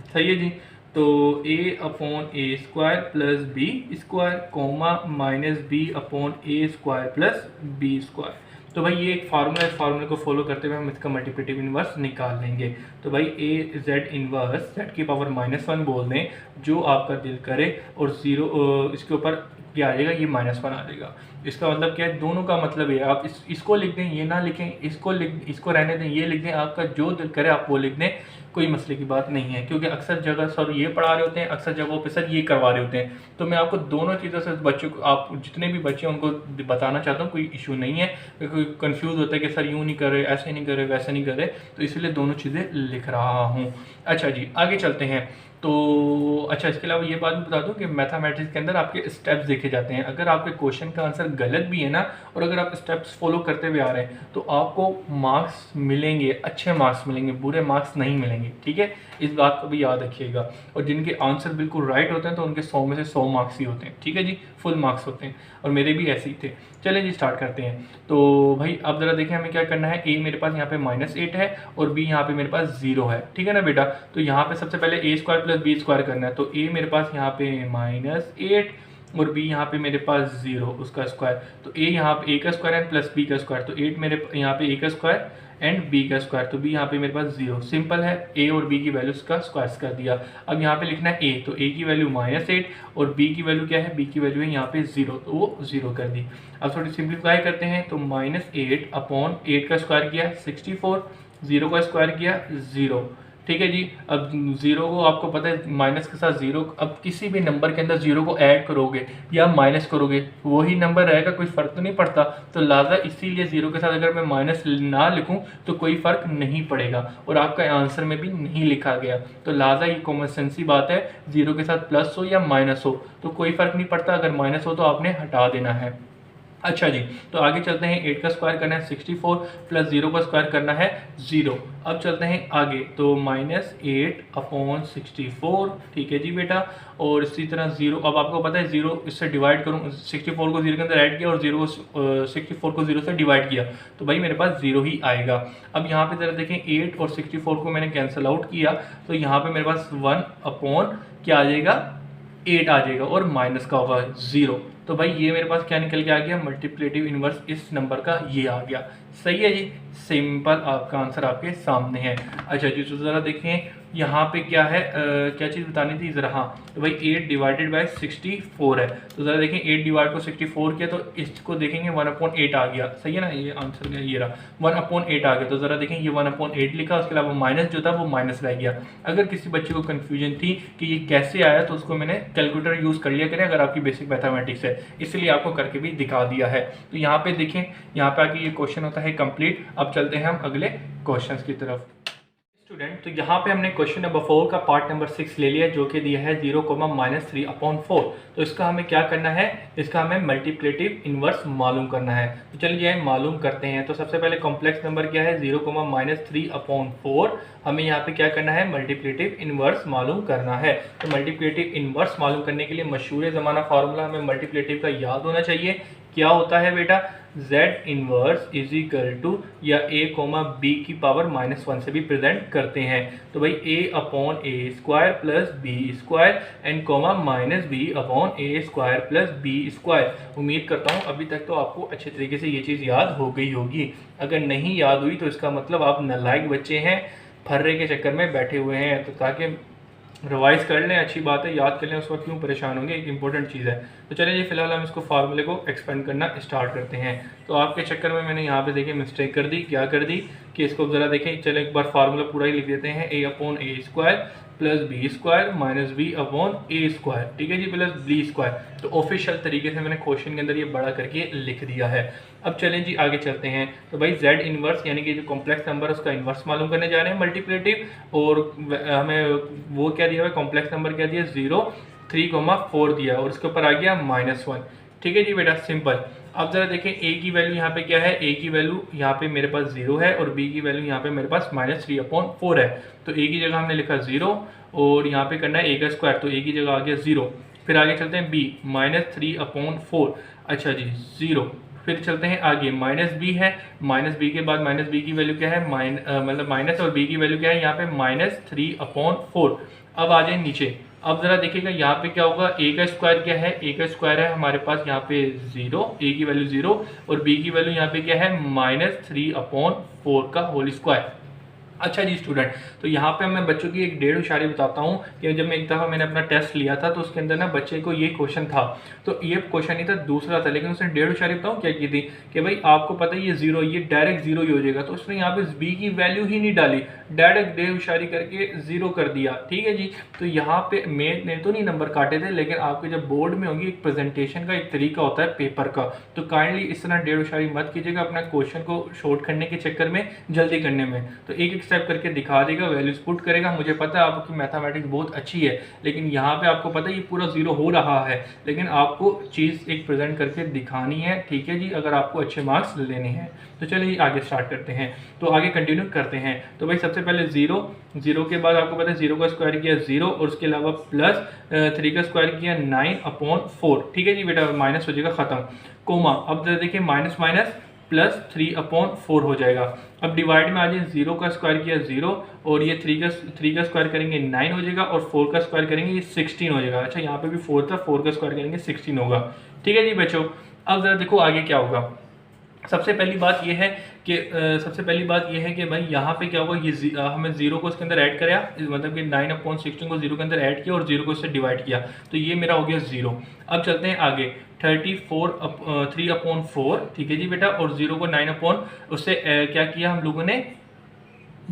सही है जी, तो a upon a square plus b square comma -b upon a square plus b square. तो भाई ये एक फार्मूला, इस फार्मूले को फॉलो करते हुए हम इसका मल्टीप्लिकेटिव इन्वर्स निकाल लेंगे। तो भाई ए जेड इन्वर्स z की पावर -1 बोल दें, जो आपका दिल करे, और 0 इसके ऊपर क्या आ जाएगा, ये -1 आ जाएगा। इसका मतलब क्या है, दोनों का मतलब है आप इसको लिख दें, ये ना लिखें, इसको रहने दें, ये लिख दें, आपका जो दिल करे आप वो लिख दें, कोई मसले की बात नहीं है। क्योंकि अक्सर जगह सर ये पढ़ा रहे होते हैं, अक्सर जगहों पे सर ये करवा रहे होते हैं। तो मैं आपको दोनों चीज़ों से बच्चों को, आप जितने भी बच्चे हैं उनको बताना चाहता हूँ, कोई इशू नहीं है। कोई कन्फ्यूज़ होता है कि सर यूँ नहीं कर रहे, ऐसे नहीं कर रहे, वैसे नहीं कर रहे, तो इसलिए दोनों चीज़ें लिख रहा हूँ। अच्छा जी आगे चलते हैं। तो अच्छा, इसके अलावा ये बात भी बता दूं कि मैथमेटिक्स के अंदर आपके स्टेप्स देखे जाते हैं। अगर आपके क्वेश्चन का आंसर गलत भी है ना, और अगर आप स्टेप्स फॉलो करते हुए आ रहे हैं, तो आपको मार्क्स मिलेंगे, अच्छे मार्क्स मिलेंगे, बुरे मार्क्स नहीं मिलेंगे। ठीक है, इस बात को भी याद रखिएगा। और जिनके आंसर बिल्कुल राइट होते हैं तो उनके 100 में से 100 मार्क्स ही होते हैं। ठीक है जी, फुल मार्क्स होते हैं, और मेरे भी ऐसे ही थे। चलें जी स्टार्ट करते हैं। तो भाई अब ज़रा देखें हमें क्या करना है। ए मेरे पास यहाँ पे -8 है और बी यहाँ पे मेरे पास 0 है। ठीक है ना बेटा, तो यहाँ पे सबसे पहले ए स्क्वायर प्लस बी स्क्वायर करना है। तो ए मेरे पास यहाँ पे -8 और बी यहाँ पे मेरे पास 0 उसका स्क्वायर। तो ए यहाँ पे ए का स्क्वायर एंड प्लस बी का स्क्वायर, तो 8 मेरे यहाँ पे ए का स्क्वायर एंड बी का स्क्वायर, तो बी यहाँ पे मेरे पास 0। सिंपल है, ए और बी की वैल्यूज का स्क्वायर कर दिया। अब यहाँ पे लिखना है ए, तो ए की वैल्यू -8 और बी की वैल्यू क्या है, बी की वैल्यू है यहाँ पे 0, तो वो 0 कर दी। अब थोड़ी सिंप्लीफाई करते हैं, तो -8 अपॉन 8 का स्क्वायर किया 64, 0 का स्क्वायर किया 0। ठीक है जी, अब 0 को आपको पता है माइनस के साथ 0, अब किसी भी नंबर के अंदर 0 को ऐड करोगे या माइनस करोगे वही नंबर रहेगा, कोई फ़र्क तो नहीं पड़ता। तो लिहाजा इसीलिए 0 के साथ अगर मैं माइनस ना लिखूं तो कोई फ़र्क नहीं पड़ेगा, और आपका आंसर में भी नहीं लिखा गया। तो लिहाजा ये कॉमन सेंस ही बात है, 0 के साथ प्लस हो या माइनस हो तो कोई फ़र्क नहीं पड़ता, अगर माइनस हो तो आपने हटा देना है। अच्छा जी, तो आगे चलते हैं। 8 का स्क्वायर करना है 64 प्लस 0 का स्क्वायर करना है 0। अब चलते हैं आगे, तो -8/64, ठीक है जी बेटा। और इसी तरह 0, अब आपको पता है 0 इससे डिवाइड करूँ, 64 को 0 के अंदर ऐड किया और 0 को 64 को 0 से डिवाइड किया, तो भाई मेरे पास 0 ही आएगा। अब यहाँ पे ज़रा देखें, 8 और 64 को मैंने कैंसिल आउट किया, तो यहाँ पे मेरे पास 1 क्या आ जाएगा, 8 आ जाएगा और माइनस का होगा 0। तो भाई ये मेरे पास क्या निकल के आ गया, मल्टीप्लेटिव इनवर्स इस नंबर का ये आ गया। सही है जी, सिंपल आपका आंसर आपके सामने है। अच्छा जी, तो ज़रा देखें यहाँ पे क्या है, क्या चीज़ बतानी थी ज़रा। हाँ, तो भाई 8 डिवाइडेड बाय 64 है, तो ज़रा देखें 8 डिवाइड को 64 किया तो इसको देखेंगे 1/8 आ गया। सही है ना, ये आंसर का ये रहा 1/8 आ गया। तो ज़रा देखें ये 1/8 लिखा, उसके अलावा माइनस जो था वो माइनस रह गया। अगर किसी बच्चे को कन्फ्यूजन थी कि ये कैसे आया, तो उसको मैंने कैलकुलेटर यूज़ कर लिया करें अगर आपकी बेसिक मैथमेटिक्स है, इसलिए आपको करके भी दिखा दिया है। तो यहाँ पे देखें, यहाँ पे आके ये क्वेश्चन होता है कंप्लीट। अब चलते हैं हम अगले क्वेश्चंस की तरफ। स्टूडेंट, तो यहाँ पे हमने क्वेश्चन नंबर 4 का पार्ट नंबर 6 ले लिया, जो कि दिया है 0, -3/4। तो इसका हमें क्या करना है, इसका हमें मल्टीप्लेटिव इनवर्स मालूम करना है। तो चलिए मालूम करते हैं। तो सबसे पहले कॉम्प्लेक्स नंबर क्या है, 0, -3/4। हमें यहाँ पे क्या करना है, मल्टीप्लेटिव इनवर्स मालूम करना है। तो मल्टीप्लेटिव इनवर्स मालूम करने के लिए मशहूर ज़माना फार्मूला हमें मल्टीप्लेटिव का याद होना चाहिए। क्या होता है बेटा, Z inverse is equal to, या A, B की पावर -1 से भी प्रेजेंट करते हैं। तो भाई A/A² plus B² and -B/A² plus B²। उम्मीद करता हूँ अभी तक तो आपको अच्छे तरीके से ये चीज़ याद हो गई होगी। अगर नहीं याद हुई तो इसका मतलब आप नालायक बच्चे हैं, फर्रे के चक्कर में बैठे हुए हैं। तो ताकि रिवाइज कर लें, अच्छी बात है, याद कर लें, उस वक्त क्यों परेशान होंगे, एक इंपॉर्टेंट चीज़ है। तो चलिए जी, फिलहाल हम इसको फार्मूले को एक्सपेंड करना स्टार्ट करते हैं। तो आपके चक्कर में मैंने यहाँ पे देखिए मिस्टेक कर दी। क्या कर दी कि इसको ज़रा देखें, चलो एक बार फार्मूला पूरा ही लिख देते हैं। A/A² plus B² minus B/A², ठीक है जी, प्लस B²। तो ऑफिशियल तरीके से मैंने क्वेश्चन के अंदर ये बड़ा करके लिख दिया है। अब चलें जी आगे चलते हैं। तो भाई Z इनवर्स यानी कि जो कॉम्प्लेक्स नंबर है उसका इनवर्स मालूम करने जा रहे हैं मल्टीप्लेटिव, और हमें वो क्या दिया हुआ है, कॉम्प्लेक्स नंबर क्या दिया, 0, 3,4 दिया, और उसके ऊपर आ गया -1। ठीक है जी बेटा, सिंपल। अब जरा देखें A की वैल्यू यहाँ पे क्या है, A की वैल्यू यहाँ पे मेरे पास 0 है और B की वैल्यू यहाँ पे मेरे पास -3/4 है। तो A की जगह हमने लिखा 0 और यहाँ पे करना है A का स्क्वायर, तो A की जगह आ गया 0। फिर आगे चलते हैं B, -3/4। अच्छा जी, 0। फिर चलते हैं आगे, -b है, -b के बाद -b की वैल्यू क्या है, मतलब माइनस, और b की वैल्यू क्या है यहाँ पे -3/4। अब आ जाए नीचे। अब जरा देखिएगा यहाँ पे क्या होगा, a का स्क्वायर क्या है, a का स्क्वायर है हमारे पास यहाँ पे 0, a की वैल्यू 0 और b की वैल्यू यहाँ पे क्या है, -3/4 का होल स्क्वायर। अच्छा जी स्टूडेंट, तो यहाँ पे मैं बच्चों की एक डेढ़ इशारे बताता हूँ कि जब मैं एक दफ़ा मैंने अपना टेस्ट लिया था तो उसके अंदर ना बच्चे को ये क्वेश्चन था, तो ये क्वेश्चन नहीं था, दूसरा था, लेकिन उसने डेढ़ इशारे बताऊँ क्या की थी कि भाई आपको पता है ये 0, ये डायरेक्ट 0 ही हो जाएगा, तो उसने यहाँ पे b की वैल्यू ही नहीं डाली, डायरेक्ट डेढ़ इशारे करके 0 कर दिया। ठीक है जी, तो यहाँ पे मैंने तो नहीं नंबर काटे थे, लेकिन आपके जब बोर्ड में होगी एक प्रेजेंटेशन का एक तरीका होता है पेपर का, तो काइंडली इस तरह डेढ़ इशारे मत कीजिएगा अपना क्वेश्चन को शॉर्ट करने के चक्कर में, जल्दी करने में। तो एक एक स्टेप करके दिखा देगा, वैल्यूज पुट करेगा। मुझे पता है आपकी मैथमेटिक्स बहुत अच्छी है, लेकिन यहाँ पे आपको पता है ये पूरा 0 हो रहा है, लेकिन आपको चीज़ एक प्रेजेंट करके दिखानी है। ठीक है जी, अगर आपको अच्छे मार्क्स लेने हैं। तो चलिए आगे स्टार्ट करते हैं, तो आगे कंटिन्यू करते हैं। तो भाई सबसे पहले 0 के बाद आपको पता है 0 का स्क्वायर किया 0 और उसके अलावा प्लस 3 का स्क्वायर किया 9/4। ठीक है जी बेटा, माइनस हो जाएगा ख़त्म, कोमा। अब देखिए माइनस माइनस प्लस 3/4 हो जाएगा। अब डिवाइड में आ जाए, 0 का स्क्वायर किया 0 और ये 3 का स्क्वायर करेंगे 9 हो जाएगा और 4 का स्क्वायर करेंगे ये 16 हो जाएगा। अच्छा, यहाँ पे भी 4 था, 4 का स्क्वायर करेंगे 16 होगा। ठीक है जी बच्चों, अब ज़रा देखो आगे क्या होगा। सबसे पहली बात यह है कि भाई यहाँ पे क्या होगा, ये हमें 0 को इसके अंदर ऐड कराया, मतलब कि 9/16 को 0 के अंदर ऐड किया और 0 को इससे डिवाइड किया, तो ये मेरा हो गया 0। अब चलते हैं आगे, 3/4। ठीक है जी बेटा, और 0 को 9 उससे क्या किया हम लोगों ने,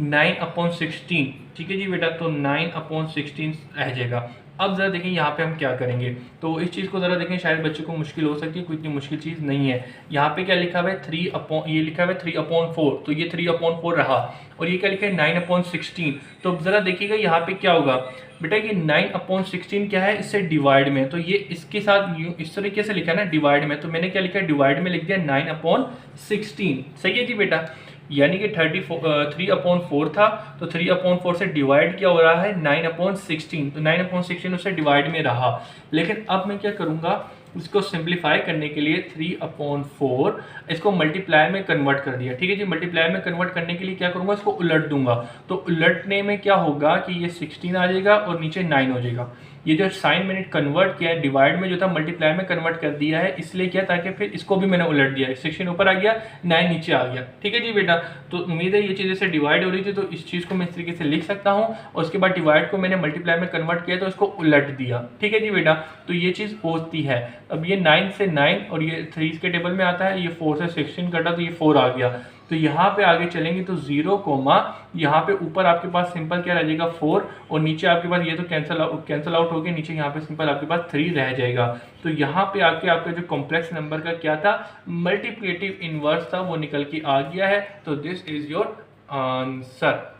9/16। ठीक है जी बेटा, तो 9/16 रह जाएगा। अब ज़रा देखें यहाँ पे हम क्या करेंगे। तो इस चीज़ को ज़रा देखें, शायद बच्चों को मुश्किल हो सकती है, कोई इतनी मुश्किल चीज़ नहीं है। यहाँ पे क्या लिखा हुआ है, 3 अपॉन, ये लिखा हुआ है 3/4, तो ये 3/4 रहा। और ये क्या लिखा है, 9/16। तो ज़रा देखिएगा यहाँ पे क्या होगा बेटा, ये 9/16 क्या है, इससे डिवाइड में, तो ये इसके साथ यूँ इस तरीके से लिखा है ना डिवाइड में, तो मैंने क्या लिखा है, डिवाइड में लिख दिया 9/16। सही है जी बेटा, यानी कि 3/4 था, तो 3/4 से डिवाइड क्या हो रहा है, 9/16, तो 9/16 उससे डिवाइड में रहा। लेकिन अब मैं क्या करूँगा, इसको सिंप्लीफाई करने के लिए 3/4 इसको मल्टीप्लाई में कन्वर्ट कर दिया। ठीक है जी, मल्टीप्लाई में कन्वर्ट करने के लिए क्या करूँगा, इसको उलट दूंगा। तो उलटने में क्या होगा कि ये 16 आ जाएगा और नीचे 9 हो जाएगा। ये जो साइन मैंने कन्वर्ट किया है, डिवाइड में जो था मल्टीप्लाई में कन्वर्ट कर दिया है, इसलिए क्या, ताकि फिर इसको भी मैंने उलट दिया, 16 ऊपर आ गया, 9 नीचे आ गया। ठीक है जी बेटा, तो उम्मीद है ये चीज़ जैसे डिवाइड हो रही थी, तो इस चीज़ को मैं इस तरीके से लिख सकता हूँ, और उसके बाद डिवाइड को मैंने मल्टीप्लाई में कन्वर्ट किया तो इसको उलट दिया। ठीक है जी बेटा, तो ये चीज़ होती है। अब ये 9 से 9 और ये 3 के टेबल में आता है, ये 4 से 16 कटा तो ये 4 आ गया। तो यहाँ पे आगे चलेंगे तो 0 कोमा, यहाँ पे ऊपर आपके पास सिंपल क्या रह जाएगा 4, और नीचे आपके पास ये तो कैंसिल आउट हो गया, नीचे यहाँ पे सिंपल आपके पास 3 रह जाएगा। तो यहाँ पे आके आपका जो कॉम्प्लेक्स नंबर का क्या था, मल्टीप्लिकेटिव इनवर्स था, वो निकल के आ गया है। तो this is your answer,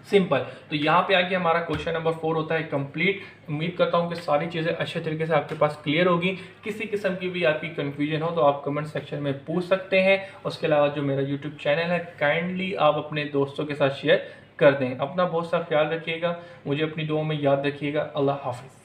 simple. तो यहाँ पे आके हमारा क्वेश्चन नंबर 4 होता है कंप्लीट। उम्मीद करता हूँ कि सारी चीज़ें अच्छे तरीके से आपके पास क्लियर होगी। किसी किस्म की भी आपकी कंफ्यूजन हो तो आप कमेंट सेक्शन में पूछ सकते हैं। उसके अलावा जो मेरा यूट्यूब चैनल है, काइंडली आप अपने दोस्तों के साथ शेयर कर दें। अपना बहुत सा ख्याल रखिएगा, मुझे अपनी दुआओं में याद रखिएगा। अल्लाह हाफिज़।